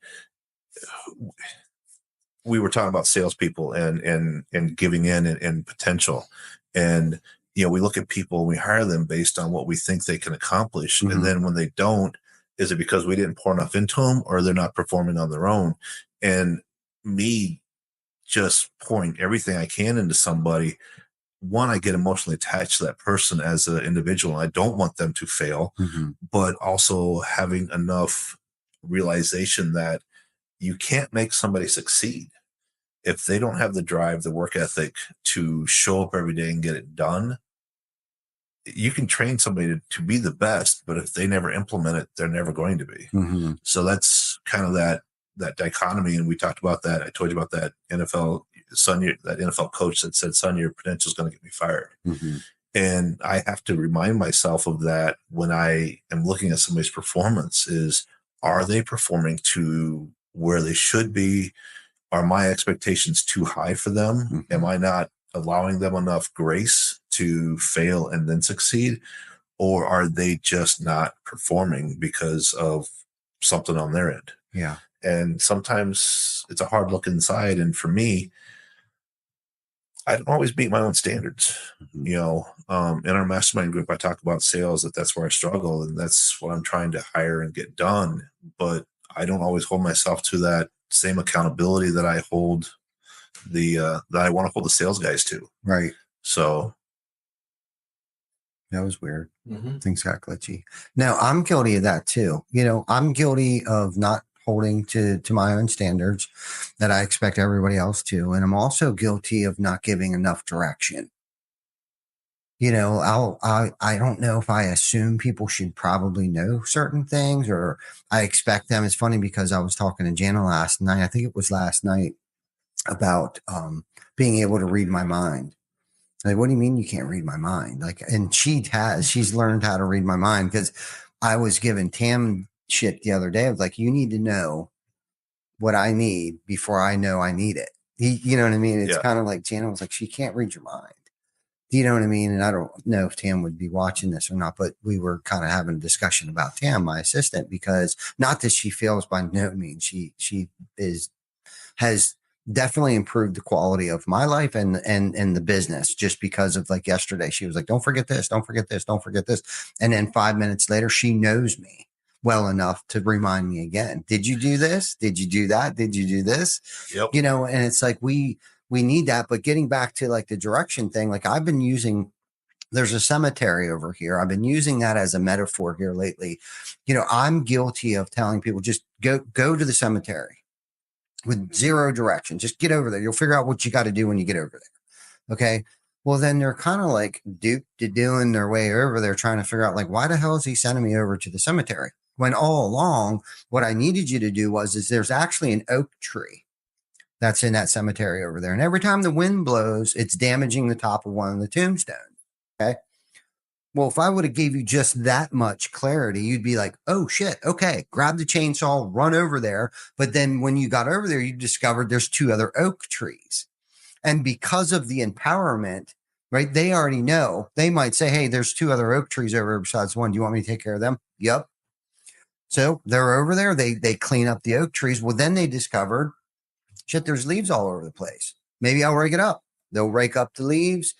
D: we were talking about salespeople and giving in and potential. And, we look at people and we hire them based on what we think they can accomplish. And then when they don't, is it because we didn't pour enough into them, or they're not performing on their own? And me just pouring everything I can into somebody, one, I get emotionally attached to that person as an individual. I don't want them to fail, but also having enough realization that you can't make somebody succeed if they don't have the drive, the work ethic to show up every day and get it done. You can train somebody to be the best, but if they never implement it, they're never going to be. So that's kind of that dichotomy. And we talked about that. I told you about that NFL coach that said, son, your potential is going to get me fired. And I have to remind myself of that when I am looking at somebody's performance. Are they performing to where they should be? Are my expectations too high for them? Am I not allowing them enough grace to fail and then succeed? Or are they just not performing because of something on their end?
A: Yeah.
D: And sometimes it's a hard look inside. And for me, I don't always meet my own standards. In our mastermind group, I talk about sales, that's where I struggle, and that's what I'm trying to hire and get done. But I don't always hold myself to that same accountability that I hold that I want to hold the sales guys to.
A: Right.
D: So
A: that was weird. Things got glitchy. Now, I'm guilty of that too. I'm guilty of not holding to my own standards that I expect everybody else to. And I'm also guilty of not giving enough direction. I don't know if I assume people should probably know certain things, or I expect them. It's funny because I was talking to Jana last night. I think it was last night, about being able to read my mind. Like, what do you mean you can't read my mind? Like, and she's learned how to read my mind, because I was giving Tam shit the other day. I was like, you need to know what I need before I know I need it. You know what I mean? It's kind of like Jana was like, she can't read your mind. Do you know what I mean? And I don't know if Tam would be watching this or not, but we were kind of having a discussion about Tam, my assistant, because not that she fails by no means. She has definitely improved the quality of my life and the business, just because of, like, yesterday, she was like, don't forget this, don't forget this, don't forget this. And then 5 minutes later, she knows me well enough to remind me again. Did you do this? Did you do that? Did you do this?
D: Yep.
A: You know, and it's like, we need that. But getting back to, like, the direction thing, like, I've been using, there's a cemetery over here. I've been using that as a metaphor here lately. You know, I'm guilty of telling people, just go to the cemetery with zero direction. Just get over there. You'll figure out what you got to do when you get over there. Okay. Well, then they're kind of like duped to doing their way over there, trying to figure out, like, why the hell is he sending me over to the cemetery? When all along, what I needed you to do is there's actually an oak tree that's in that cemetery over there. And every time the wind blows, it's damaging the top of one of the tombstones. Okay. Well, if I would have gave you just that much clarity, you'd be like, oh shit, okay, grab the chainsaw, run over there. But then when you got over there, you discovered there's 2 other oak trees. And because of the empowerment, right, they already know. They might say, hey, there's 2 other oak trees over besides one. Do you want me to take care of them? Yep. So they're over there. They clean up the oak trees. Well, then they discovered, shit, there's leaves all over the place. Maybe I'll rake it up. They'll rake up the leaves.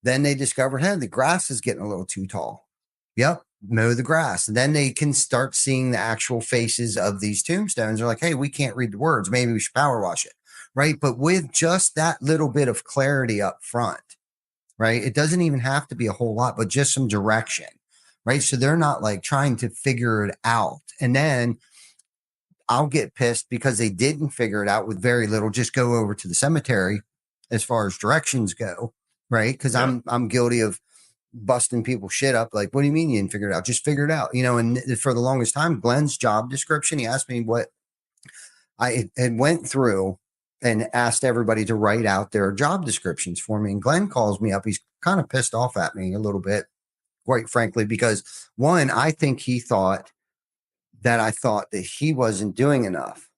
A: Then they discovered, hey, the grass is getting a little too tall. Yep, mow the grass. And then they can start seeing the actual faces of these tombstones. They're like, hey, we can't read the words. Maybe we should power wash it, right? But with just that little bit of clarity up front, right? It doesn't even have to be a whole lot, but just some direction, right? So they're not like trying to figure it out. And then I'll get pissed because they didn't figure it out with very little. Just go over to the cemetery as far as directions go. Right. Because I'm guilty of busting people's shit up. Like, what do you mean you didn't figure it out? Just figure it out. You know, and for the longest time, Glenn's job description, he asked me what I had went through and asked everybody to write out their job descriptions for me. And Glenn calls me up. He's kind of pissed off at me a little bit, quite frankly, because one, I think he thought that I thought that he wasn't doing enough.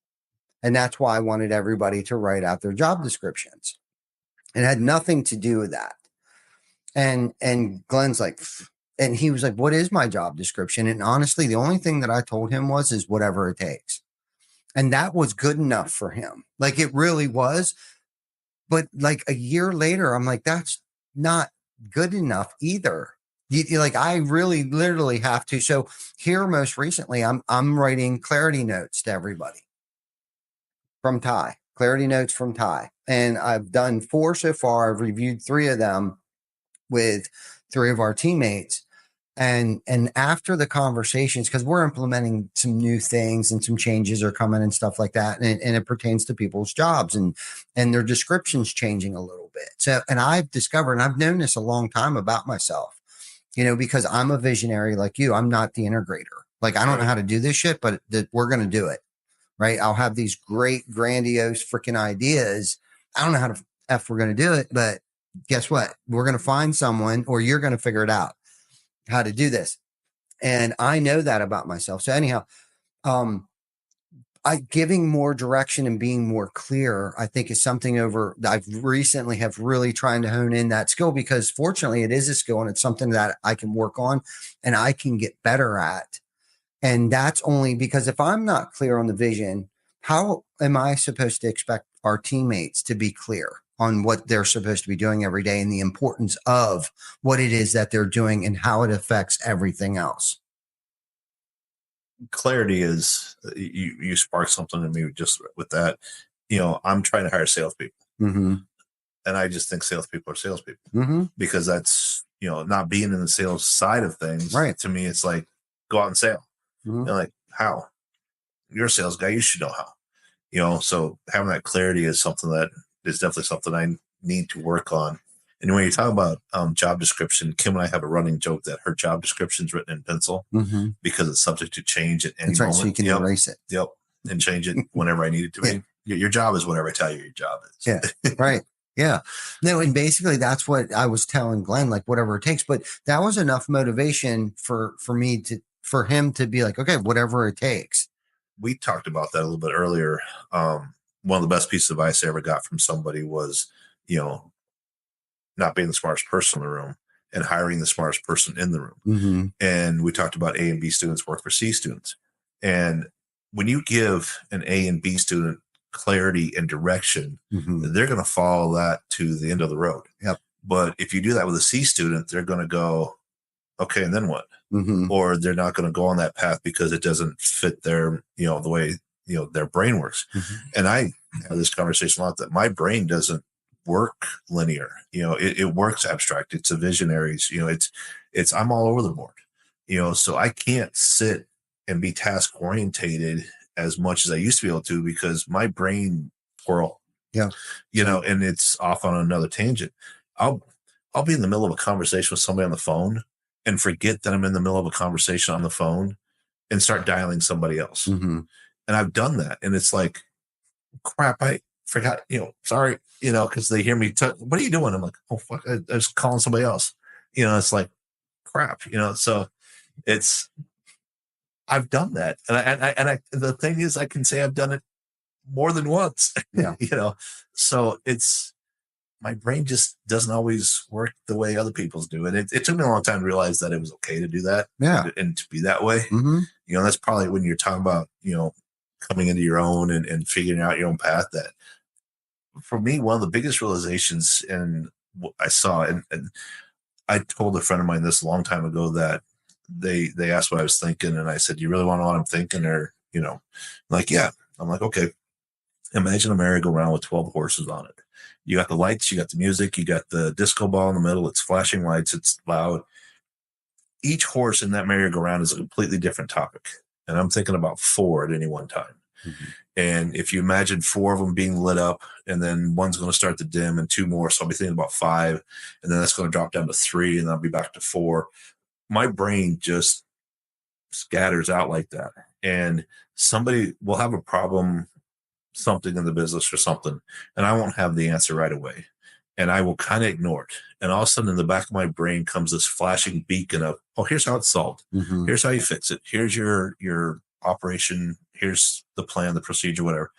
A: And that's why I wanted everybody to write out their job descriptions. It had nothing to do with that. And Glenn's like, and he was like, what is my job description? And honestly, the only thing that I told him is whatever it takes. And that was good enough for him. Like, it really was. But like a year later, I'm like, that's not good enough either. Like, I really literally have to. So here, most recently, I'm writing clarity notes to everybody from Ty. Clarity notes from Ty. And I've done 4 so far. I've reviewed 3 of them with 3 of our teammates. And after the conversations, because we're implementing some new things and some changes are coming and stuff like that. And it pertains to people's jobs and their descriptions changing a little bit. So, and I've discovered, and I've known this a long time about myself, you know, because I'm a visionary like you. I'm not the integrator. Like, I don't know how to do this shit, but we're going to do it. Right. I'll have these great, grandiose freaking ideas. I don't know how to F we're going to do it, but guess what? We're going to find someone, or you're going to figure it out how to do this. And I know that about myself. So anyhow, giving more direction and being more clear, I think, is something I've recently have really trying to hone in that skill, because fortunately it is a skill and it's something that I can work on and I can get better at. And that's only because if I'm not clear on the vision, how am I supposed to expect our teammates to be clear on what they're supposed to be doing every day and the importance of what it is that they're doing and how it affects everything else?
D: Clarity is, you spark something in me just with that. You know, I'm trying to hire salespeople. Mm-hmm. And I just think salespeople are salespeople because that's, you know, not being in the sales side of things. Right. To me, it's like, go out and sell. And like, how? You're a sales guy. You should know how. You know, so having that clarity is something that is definitely something I need to work on. And when you talk about job description, Kim and I have a running joke that her job description is written in pencil because it's subject to change at any moment.
A: So you can erase it.
D: Yep. And change it whenever I need it to be. Your job is whatever I tell you your job is.
A: Yeah. Right. Yeah. No, and basically that's what I was telling Glenn, like, whatever it takes. But that was enough motivation for him to be like, okay, whatever it takes.
D: We talked about that a little bit earlier. One of the best pieces of advice I ever got from somebody was, you know, not being the smartest person in the room and hiring the smartest person in the room.
A: Mm-hmm.
D: And we talked about A and B students work for C students. And when you give an A and B student clarity and direction,
A: Mm-hmm.
D: they're going to follow that to the end of the road.
A: Yep.
D: But if you do that with a C student, they're going to go, okay, and then what?
A: Mm-hmm.
D: Or they're not going to go on that path because it doesn't fit their, the way, their brain works.
A: Mm-hmm.
D: And I have this conversation a lot that my brain doesn't work linear. It works abstract. It's a visionaries, it's, I'm all over the board, so I can't sit and be task orientated as much as I used to be able to because my brain whirl,
A: Yeah.
D: And it's off on another tangent. I'll be in the middle of a conversation with somebody on the phone and forget that I'm in the middle of a conversation on the phone and start dialing somebody else.
A: Mm-hmm.
D: And I've done that. And it's like, crap, I forgot, sorry, because they hear me, what are you doing? I'm like, oh, fuck, I was calling somebody else. It's like, crap, so I've done that. And the thing is, I can say I've done it more than once,
A: Yeah.
D: So it's, my brain just doesn't always work the way other people's do. And it took me a long time to realize that it was okay to do that.
A: Yeah.
D: And to be that way.
A: Mm-hmm.
D: That's probably when you're talking about, coming into your own and figuring out your own path. That for me, one of the biggest realizations and what I saw, and I told a friend of mine this a long time ago that they asked what I was thinking. And I said, you really want to know what I'm thinking? Or, like, yeah. I'm like, okay, imagine a merry-go-round with 12 horses on it. You got the lights, you got the music, you got the disco ball in the middle. It's flashing lights. It's loud. Each horse in that merry-go-round is a completely different topic. And I'm thinking about 4 at any one time.
A: Mm-hmm.
D: And if you imagine 4 of them being lit up and then one's going to start to dim and 2 more. So I'll be thinking about 5 and then that's going to drop down to 3 and then I'll be back to 4. My brain just scatters out like that. And somebody will have a problem, something in the business or something, and I won't have the answer right away. And I will kind of ignore it. And all of a sudden in the back of my brain comes this flashing beacon of, oh, here's how it's solved.
A: Mm-hmm.
D: Here's how you fix it. Here's your operation. Here's the plan, the procedure, whatever.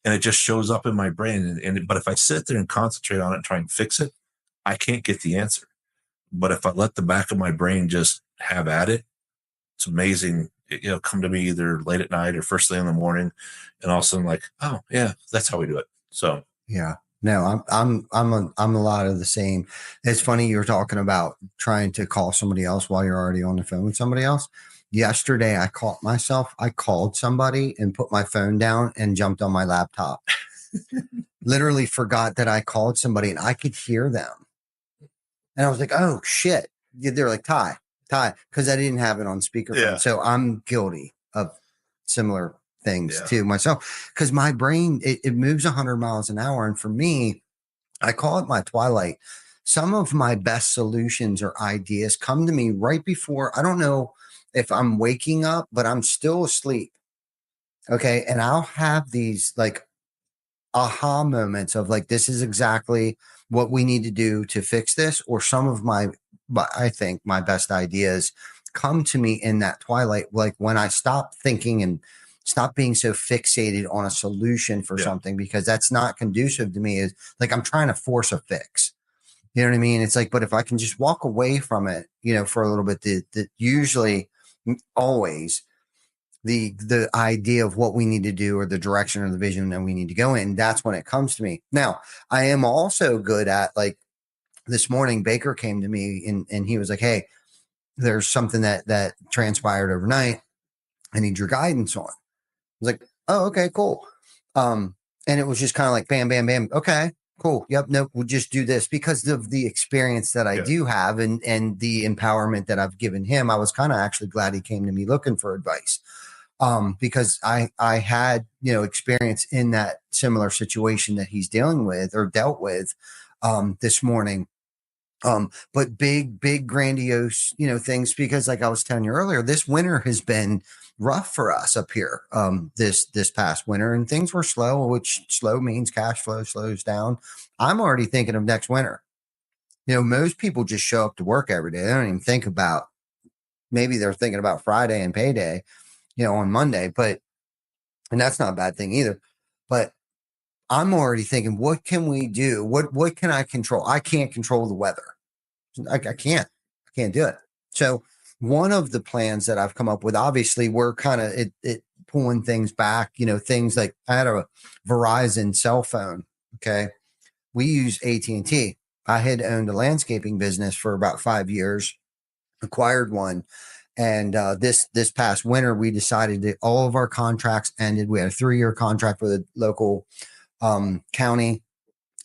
D: And it just shows up in my brain. But if I sit there and concentrate on it and try and fix it, I can't get the answer. But if I let the back of my brain just have at it, it's amazing. Come to me either late at night or first thing in the morning. And all of a sudden like, oh yeah, that's how we do it. So,
A: yeah. No, I'm a lot of the same. It's funny you were talking about trying to call somebody else while you're already on the phone with somebody else. Yesterday, I caught myself. I called somebody and put my phone down and jumped on my laptop. Literally forgot that I called somebody and I could hear them. And I was like, oh shit. They're like, Ty, because I didn't have it on speakerphone.
D: Yeah.
A: So I'm guilty of similar things to myself because my brain, it moves 100 miles an hour. And for me, I call it my twilight. Some of my best solutions or ideas come to me right before, I don't know if I'm waking up, but I'm still asleep. Okay. And I'll have these like aha moments of like, this is exactly what we need to do to fix this. Or some of I think my best ideas come to me in that twilight. Like when I stop thinking and stop being so fixated on a solution for something, because that's not conducive to me. Is like, I'm trying to force a fix. You know what I mean? It's like, but if I can just walk away from it, for a little bit, that usually always the idea of what we need to do or the direction or the vision that we need to go in, that's when it comes to me. Now, I am also good at, like, this morning, Baker came to me and he was like, hey, there's something that transpired overnight. I need your guidance on. I was like, oh, okay, cool. And it was just kind of like, bam, bam, bam. Okay, cool. Yep. No, we'll just do this because of the experience that I do have and the empowerment that I've given him. I was kind of actually glad he came to me looking for advice. Because I had, experience in that similar situation that he's dealing with or dealt with, this morning. But big, grandiose, things, because like I was telling you earlier, this winter has been rough for us up here, this past winter, and things were slow, which slow means cash flow slows down. I'm already thinking of next winter. Most people just show up to work every day. They don't even think about, maybe they're thinking about Friday and payday, on Monday, and that's not a bad thing either. But I'm already thinking, what can we do? What can I control? I can't control the weather. I can't do it. So one of the plans that I've come up with, obviously we're kind of it pulling things back, things like I had a Verizon cell phone. Okay. We use AT&T. I had owned a landscaping business for about 5 years, acquired one. And this past winter, we decided that all of our contracts ended. We had a 3-year contract with a local county,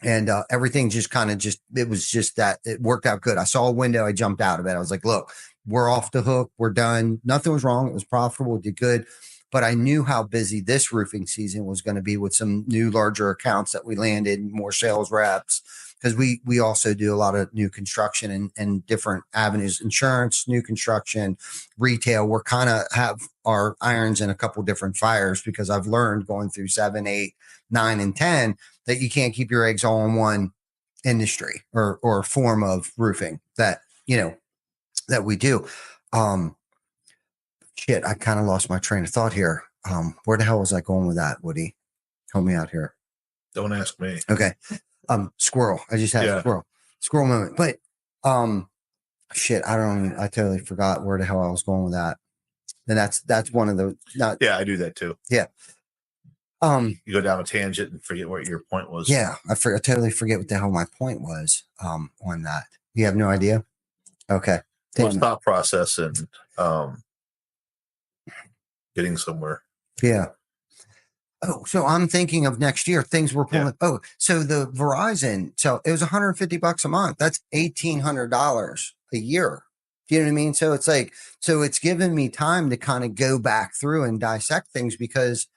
A: and everything just kind of it was just that it worked out good. I saw a window. I jumped out of it. I was like, look, we're off the hook. We're done. Nothing was wrong. It was profitable. It did good. But I knew how busy this roofing season was going to be with some new larger accounts that we landed, more sales reps, because we also do a lot of new construction and different avenues, insurance, new construction, retail. We're kind of have our irons in a couple different fires, because I've learned going through 7, 8, 9, and 10 that you can't keep your eggs all in one industry or form of roofing that we do. Shit, I kind of lost my train of thought here. Where the hell was I going with that, Woody? Help me out here.
D: Don't ask me.
A: Okay. Squirrel. I just had a squirrel moment. But shit, I totally forgot where the hell I was going with that. And that's one of the
D: I do that too.
A: Yeah.
D: You go down a tangent and forget what your point was.
A: Yeah, I totally forget what the hell my point was on that. You have no idea? Okay.
D: Well, thought process and getting somewhere.
A: Yeah. Oh, so I'm thinking of next year, things were pulling. Yeah. Oh, so the Verizon, so it was $150 a month. That's $1,800 a year. Do you know what I mean? So it's like, it's given me time to kind of go back through and dissect things, because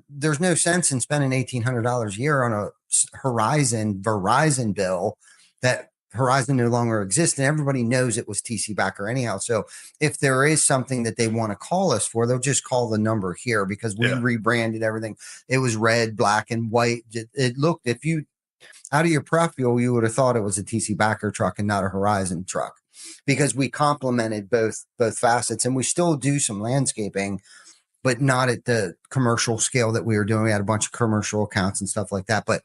A: there's no sense in spending $1,800 a year on a Verizon bill that Horizon no longer exists, and everybody knows it was TC Backer anyhow. So if there is something that they want to call us for, they'll just call the number here, because we rebranded everything. It was red, black, and white. It looked, if you out of your profile, you would have thought it was a TC Backer truck and not a Horizon truck, because we complemented both facets, and we still do some landscaping, but not at the commercial scale that we were doing. We had a bunch of commercial accounts and stuff like that. But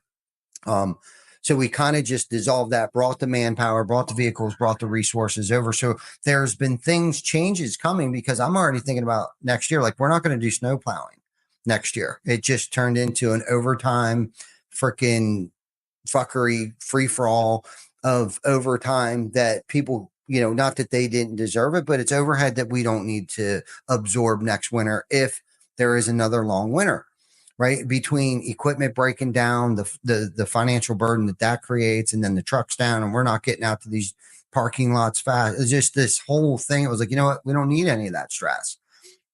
A: so we kind of just dissolved that, brought the manpower, brought the vehicles, brought the resources over. So there's been changes coming, because I'm already thinking about next year. Like, we're not going to do snow plowing next year. It just turned into an overtime freaking fuckery free for all of overtime that people, not that they didn't deserve it, but it's overhead that we don't need to absorb next winter if there is another long winter. Right, between equipment breaking down, the financial burden that creates, and then the trucks down, and we're not getting out to these parking lots fast. It's just this whole thing. It was like, you know what? We don't need any of that stress.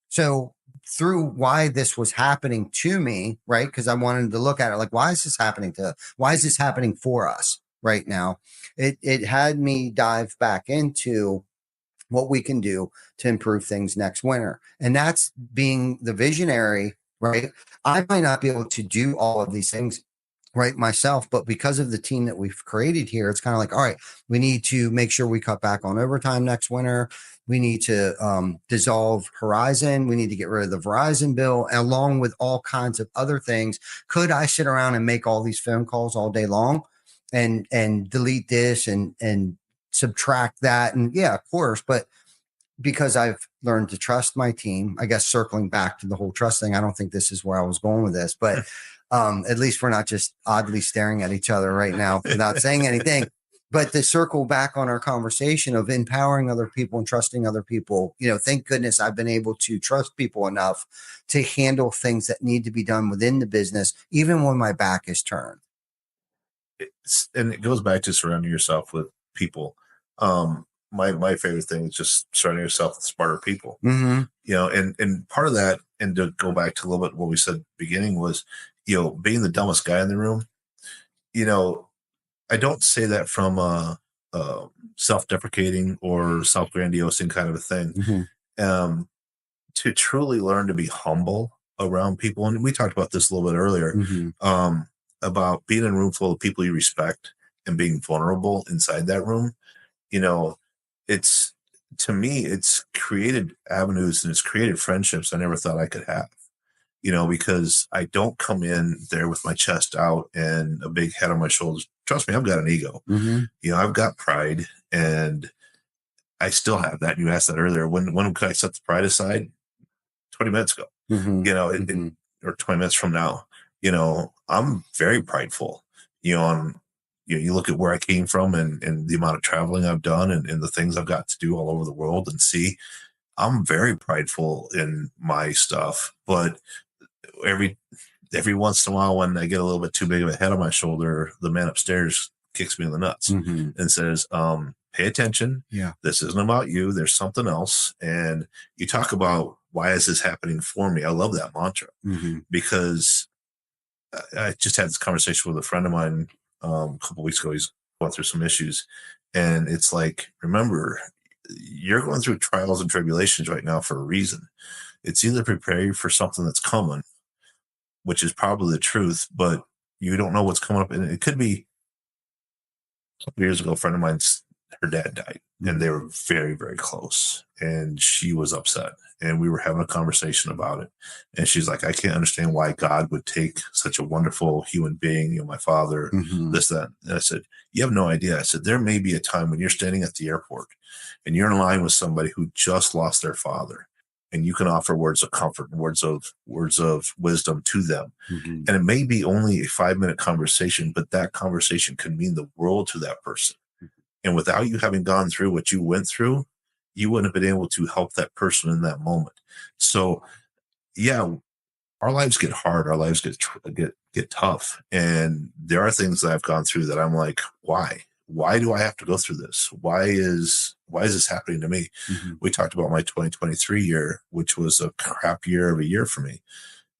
A: So through why this was happening to me, right? Because I wanted to look at it like, why is this happening for us right now? It had me dive back into what we can do to improve things next winter, and that's being the visionary. Right. I might not be able to do all of these things right myself, but because of the team that we've created here, it's kind of like, all right, we need to make sure we cut back on overtime next winter. We need to dissolve Horizon. We need to get rid of the Verizon bill, along with all kinds of other things. Could I sit around and make all these phone calls all day long and delete this and subtract that? And yeah, of course, but because I've learned to trust my team, I guess circling back to the whole trust thing, I don't think this is where I was going with this, but at least we're not just oddly staring at each other right now without saying anything. But to circle back on our conversation of empowering other people and trusting other people, thank goodness I've been able to trust people enough to handle things that need to be done within the business, even when my back is turned.
D: And it goes back to surrounding yourself with people. My favorite thing is just surrounding yourself with smarter people, and part of that, and to go back to a little bit what we said at the beginning was, being the dumbest guy in the room. I don't say that from a self-deprecating or self-grandiosing kind of a thing. To truly learn to be humble around people, and we talked about this a little bit earlier, about being in a room full of people you respect and being vulnerable inside that room. To me, it's created avenues and it's created friendships I never thought I could have. because I don't come in there with my chest out and a big head on my shoulders. Trust me, I've got an ego. I've got pride, and I still have that. You asked that earlier. When could I set the pride aside? 20 minutes ago, or 20 minutes from now. I'm very prideful, you look at where I came from and the amount of traveling I've done and the things I've got to do all over the world and see. I'm very prideful in my stuff, but every once in a while, when I get a little bit too big of a head on my shoulder, the man upstairs kicks me in the nuts and says, pay attention.
A: Yeah.
D: This isn't about you. There's something else. And you talk about, why is this happening for me? I love that mantra because I just had this conversation with a friend of mine a couple of weeks ago. He's going through some issues, and it's like, remember, you're going through trials and tribulations right now for a reason. It's either prepare you for something that's coming, which is probably the truth, but you don't know what's coming up. And it could be a couple years ago, a friend of mine's, her dad died, and they were very, very close, and she was upset, and we were having a conversation about it. And she's like, I can't understand why God would take such a wonderful human being, my father, this, that. And I said, you have no idea. I said, there may be a time when you're standing at the airport and you're in line with somebody who just lost their father, and you can offer words of comfort and words of wisdom to them. And it may be only a 5-minute conversation, but that conversation can mean the world to that person. And without you having gone through what you went through, you wouldn't have been able to help that person in that moment. So, yeah, our lives get hard. Our lives get tough. And there are things that I've gone through that I'm like, why? Why do I have to go through this? Why is this happening to me? We talked about my 2023 year, which was a crap year of a year for me.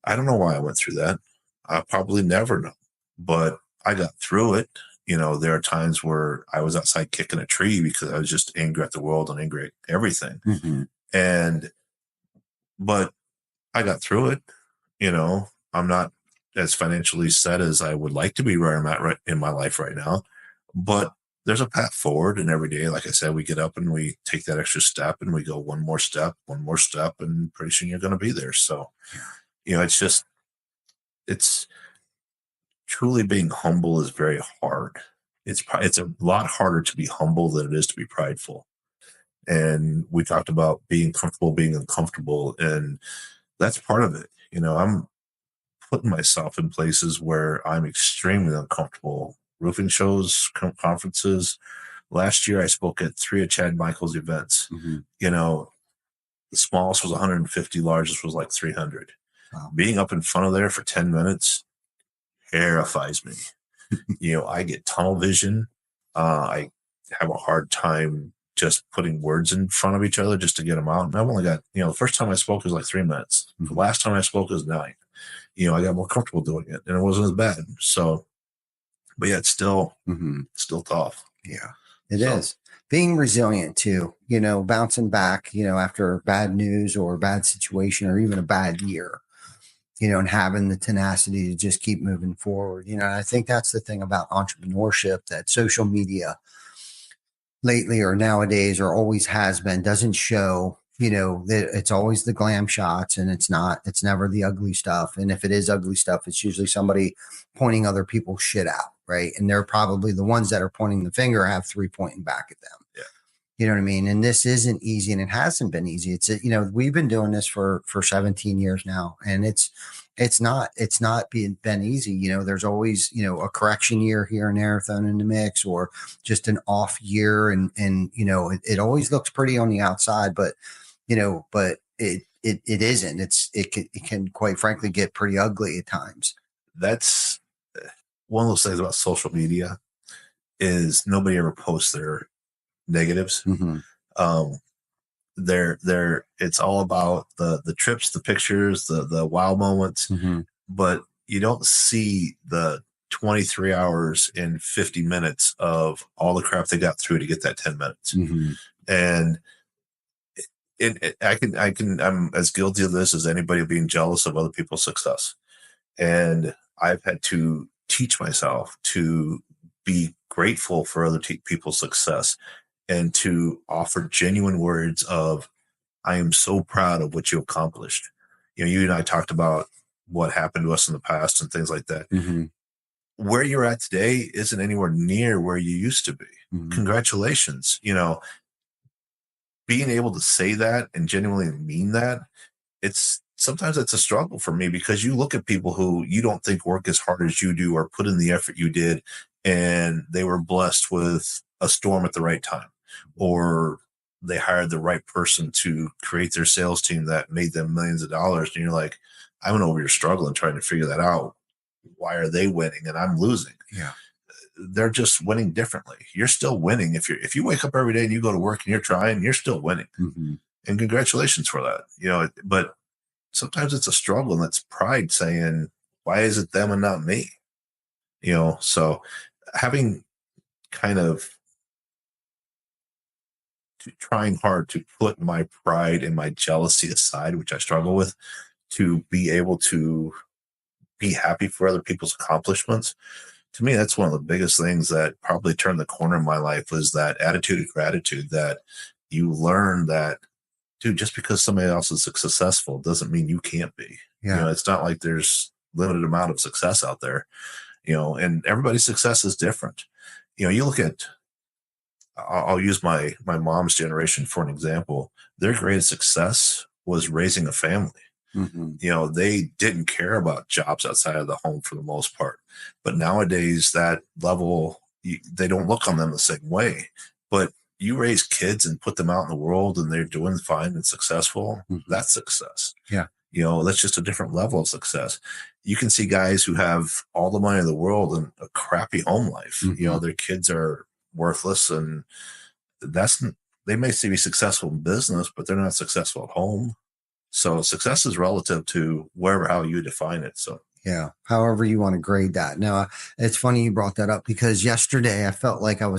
D: I don't know why I went through that. I'll probably never know, but I got through it. There are times where I was outside kicking a tree because I was just angry at the world and angry at everything. But I got through it. I'm not as financially set as I would like to be where I'm at right in my life right now, but there's a path forward. And every day, like I said, we get up and we take that extra step and we go one more step, and pretty soon you're going to be there. So, it's truly being humble is very hard. It's a lot harder to be humble than it is to be prideful. And we talked about being comfortable, being uncomfortable, and that's part of it. I'm putting myself in places where I'm extremely uncomfortable. Roofing shows, conferences. Last year, I spoke at 3 of Chad Michael's events. The smallest was 150, largest was like 300.
A: Wow.
D: Being up in front of there for 10 minutes terrifies me. I get tunnel vision. I have a hard time just putting words in front of each other just to get them out. And I've only got, the first time I spoke was like 3 minutes. The last time I spoke was 9. I got more comfortable doing it, and it wasn't as bad. So, but yeah, it's still tough.
A: Yeah, it is. Being resilient too, bouncing back, after bad news or a bad situation or even a bad year. And having the tenacity to just keep moving forward. And I think that's the thing about entrepreneurship, that social media lately or nowadays or always has been, doesn't show, that it's always the glam shots, and it's never the ugly stuff. And if it is ugly stuff, it's usually somebody pointing other people's shit out. Right. And they're probably the ones that are pointing the finger have 3 pointing back at them.
D: Yeah.
A: You know what I mean? And this isn't easy, and it hasn't been easy. It's, we've been doing this for 17 years now, and it's not been easy. There's always, a correction year here and there thrown in the mix, or just an off year. And it always looks pretty on the outside, but it isn't. It can quite frankly get pretty ugly at times.
D: That's one of those things about social media, is nobody ever posts their negatives. It's all about the trips, the pictures, the wow moments, but you don't see the 23 hours and 50 minutes of all the crap they got through to get that 10 minutes. And I'm as guilty of this as anybody, being jealous of other people's success. And I've had to teach myself to be grateful for other people's success, and to offer genuine words of, I am so proud of what you accomplished. You and I talked about what happened to us in the past and things like that.
A: Mm-hmm.
D: Where you're at today isn't anywhere near where you used to be.
A: Mm-hmm.
D: Congratulations. You know, being able to say that and genuinely mean that, sometimes it's a struggle for me, because you look at people who you don't think work as hard as you do or put in the effort you did, and they were blessed with a storm at the right time, or they hired the right person to create their sales team that made them millions of dollars. And you're like, I went over here struggling trying to figure that out. Why are they winning and I'm losing?
A: Yeah.
D: They're just winning differently. You're still winning. If you wake up every day and you go to work and you're trying, you're still winning.
A: Mm-hmm.
D: And congratulations for that. You know, but sometimes it's a struggle, and that's pride saying, why is it them and not me? You know, so having kind of trying hard to put my pride and my jealousy aside, which I struggle with, to be able to be happy for other people's accomplishments. To me, that's one of the biggest things that probably turned the corner in my life, was that attitude of gratitude, that you learn that, dude, just because somebody else is successful doesn't mean you can't be.
A: Yeah.
D: You know, it's not like there's limited amount of success out there, you know, and everybody's success is different. You know, you look at, I'll use my mom's generation for an example. Their greatest success was raising a family.
A: Mm-hmm.
D: You know, they didn't care about jobs outside of the home for the most part. But nowadays, that level, they don't look on them the same way. But you raise kids and put them out in the world and they're doing fine and successful,
A: Mm-hmm.
D: that's success.
A: Yeah.
D: You know, that's just a different level of success. You can see guys who have all the money in the world and a crappy home life.
A: Mm-hmm.
D: You know, their kids are worthless, and they may be successful in business, but they're not successful at home. So success is relative to how you define it. So
A: yeah, however you want to grade that. Now, it's funny you brought that up, because yesterday I felt like I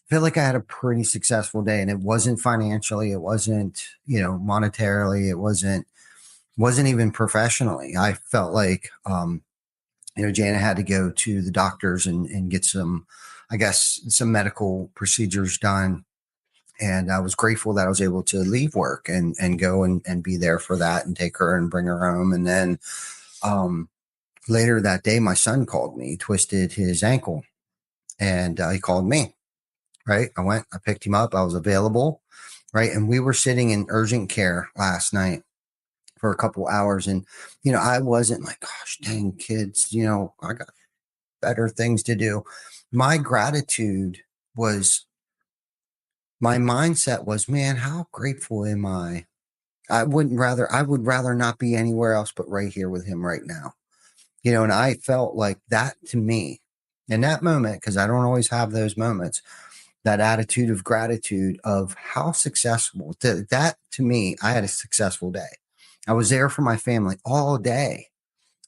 A: had a pretty successful day, and it wasn't financially, it wasn't, monetarily, it wasn't even professionally. I felt like, Jana had to go to the doctors and get some medical procedures done. And I was grateful that I was able to leave work and go and be there for that and take her and bring her home. And then later that day, my son called me. He twisted his ankle, and he called me. Right. I went, I picked him up. I was available. Right. And we were sitting in urgent care last night for a couple hours. And, I wasn't like, gosh, dang kids, I got better things to do. My mindset was, man, how grateful am I? I would rather not be anywhere else but right here with him right now. And I felt like that, to me, in that moment, because I don't always have those moments, that attitude of gratitude of how successful that to me, I had a successful day. I was there for my family all day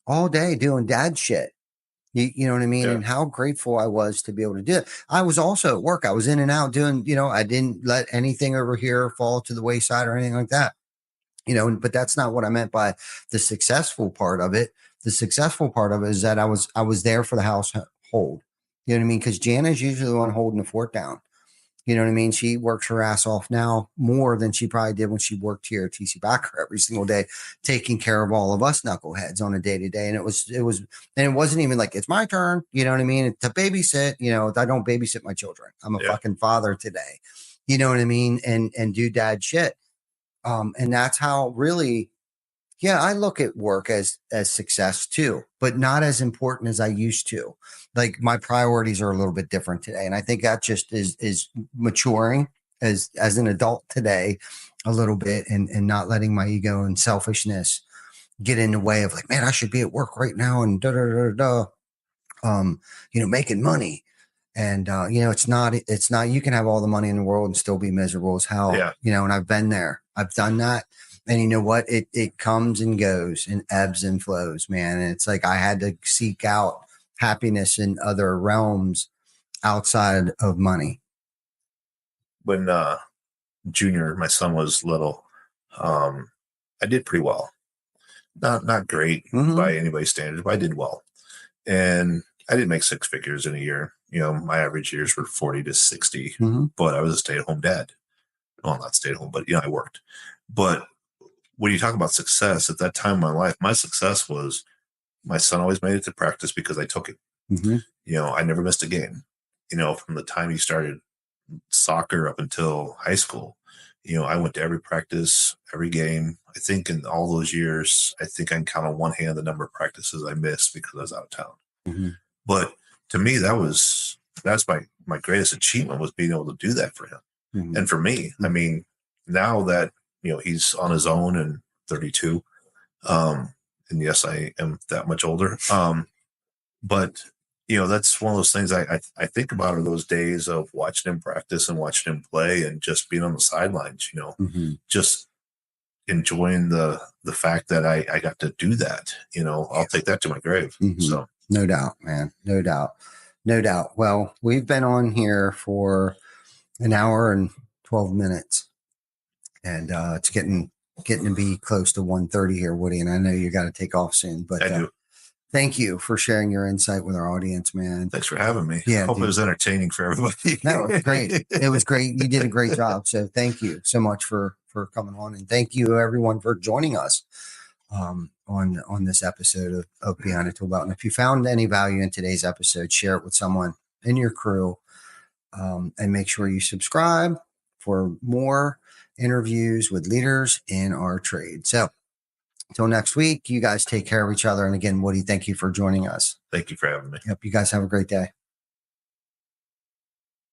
A: doing dad shit. You know what I mean?
D: Yeah.
A: And how grateful I was to be able to do it. I was also at work. I was in and out doing, I didn't let anything over here fall to the wayside or anything like that. But that's not what I meant by the successful part of it. The successful part of it is that I was there for the household. You know what I mean? Because Jana's usually the one holding the fort down. You know what I mean? She works her ass off now more than she probably did when she worked here at TC Backer every single day, taking care of all of us knuckleheads on a day to day. And it wasn't even like, it's my turn. You know what I mean? To babysit, I don't babysit my children. I'm a fucking father today. You know what I mean? And do dad shit. And that's how really, I look at work as success too, but not as important as I used to. Like, my priorities are a little bit different today. And I think that just is maturing as an adult today a little bit, and not letting my ego and selfishness get in the way of like, man, I should be at work right now and making money. And, it's not, you can have all the money in the world and still be miserable as hell, and I've been there, I've done that. And you know what? It comes and goes and ebbs and flows, man. And it's like, I had to seek out happiness in other realms outside of money.
D: When Junior, my son, was little, I did pretty well. Not great by anybody's standards, but I did well. And I didn't make six figures in a year. My average years were 40 to 60, but I was a stay-at-home dad. Well, not stay-at-home, but I worked. But when you talk about success at that time in my life, my success was my son always made it to practice because I took it.
A: Mm-hmm.
D: I never missed a game, from the time he started soccer up until high school. I went to every practice, every game. I think in all those years, I think I can count on one hand the number of practices I missed because I was out of town.
A: Mm-hmm.
D: But to me, that's my greatest achievement, was being able to do that for him.
A: Mm-hmm.
D: And for me, I mean, now that, he's on his own and 32, and yes, I am that much older. But that's one of those things I think about, are those days of watching him practice and watching him play and just being on the sidelines,
A: Mm-hmm.
D: just enjoying the fact that I got to do that. I'll take that to my grave.
A: Mm-hmm.
D: So
A: no doubt, man. No doubt. Well, we've been on here for an hour and 12 minutes, and it's getting to be close to 1:30 here, Woody. And I know you got to take off soon, but
D: I do.
A: Thank you for sharing your insight with our audience, man.
D: Thanks for having me.
A: Yeah,
D: Hope it was entertaining for everybody.
A: No, it was great. It was great. You did a great job. So thank you so much for coming on, and thank you everyone for joining us on this episode of Behind a Tool Belt. And if you found any value in today's episode, share it with someone in your crew, and make sure you subscribe for more interviews with leaders in our trade. So until next week, you guys take care of each other. And again, Woody, thank you for joining us.
D: Thank you for having me.
A: Yep. You guys have a great day.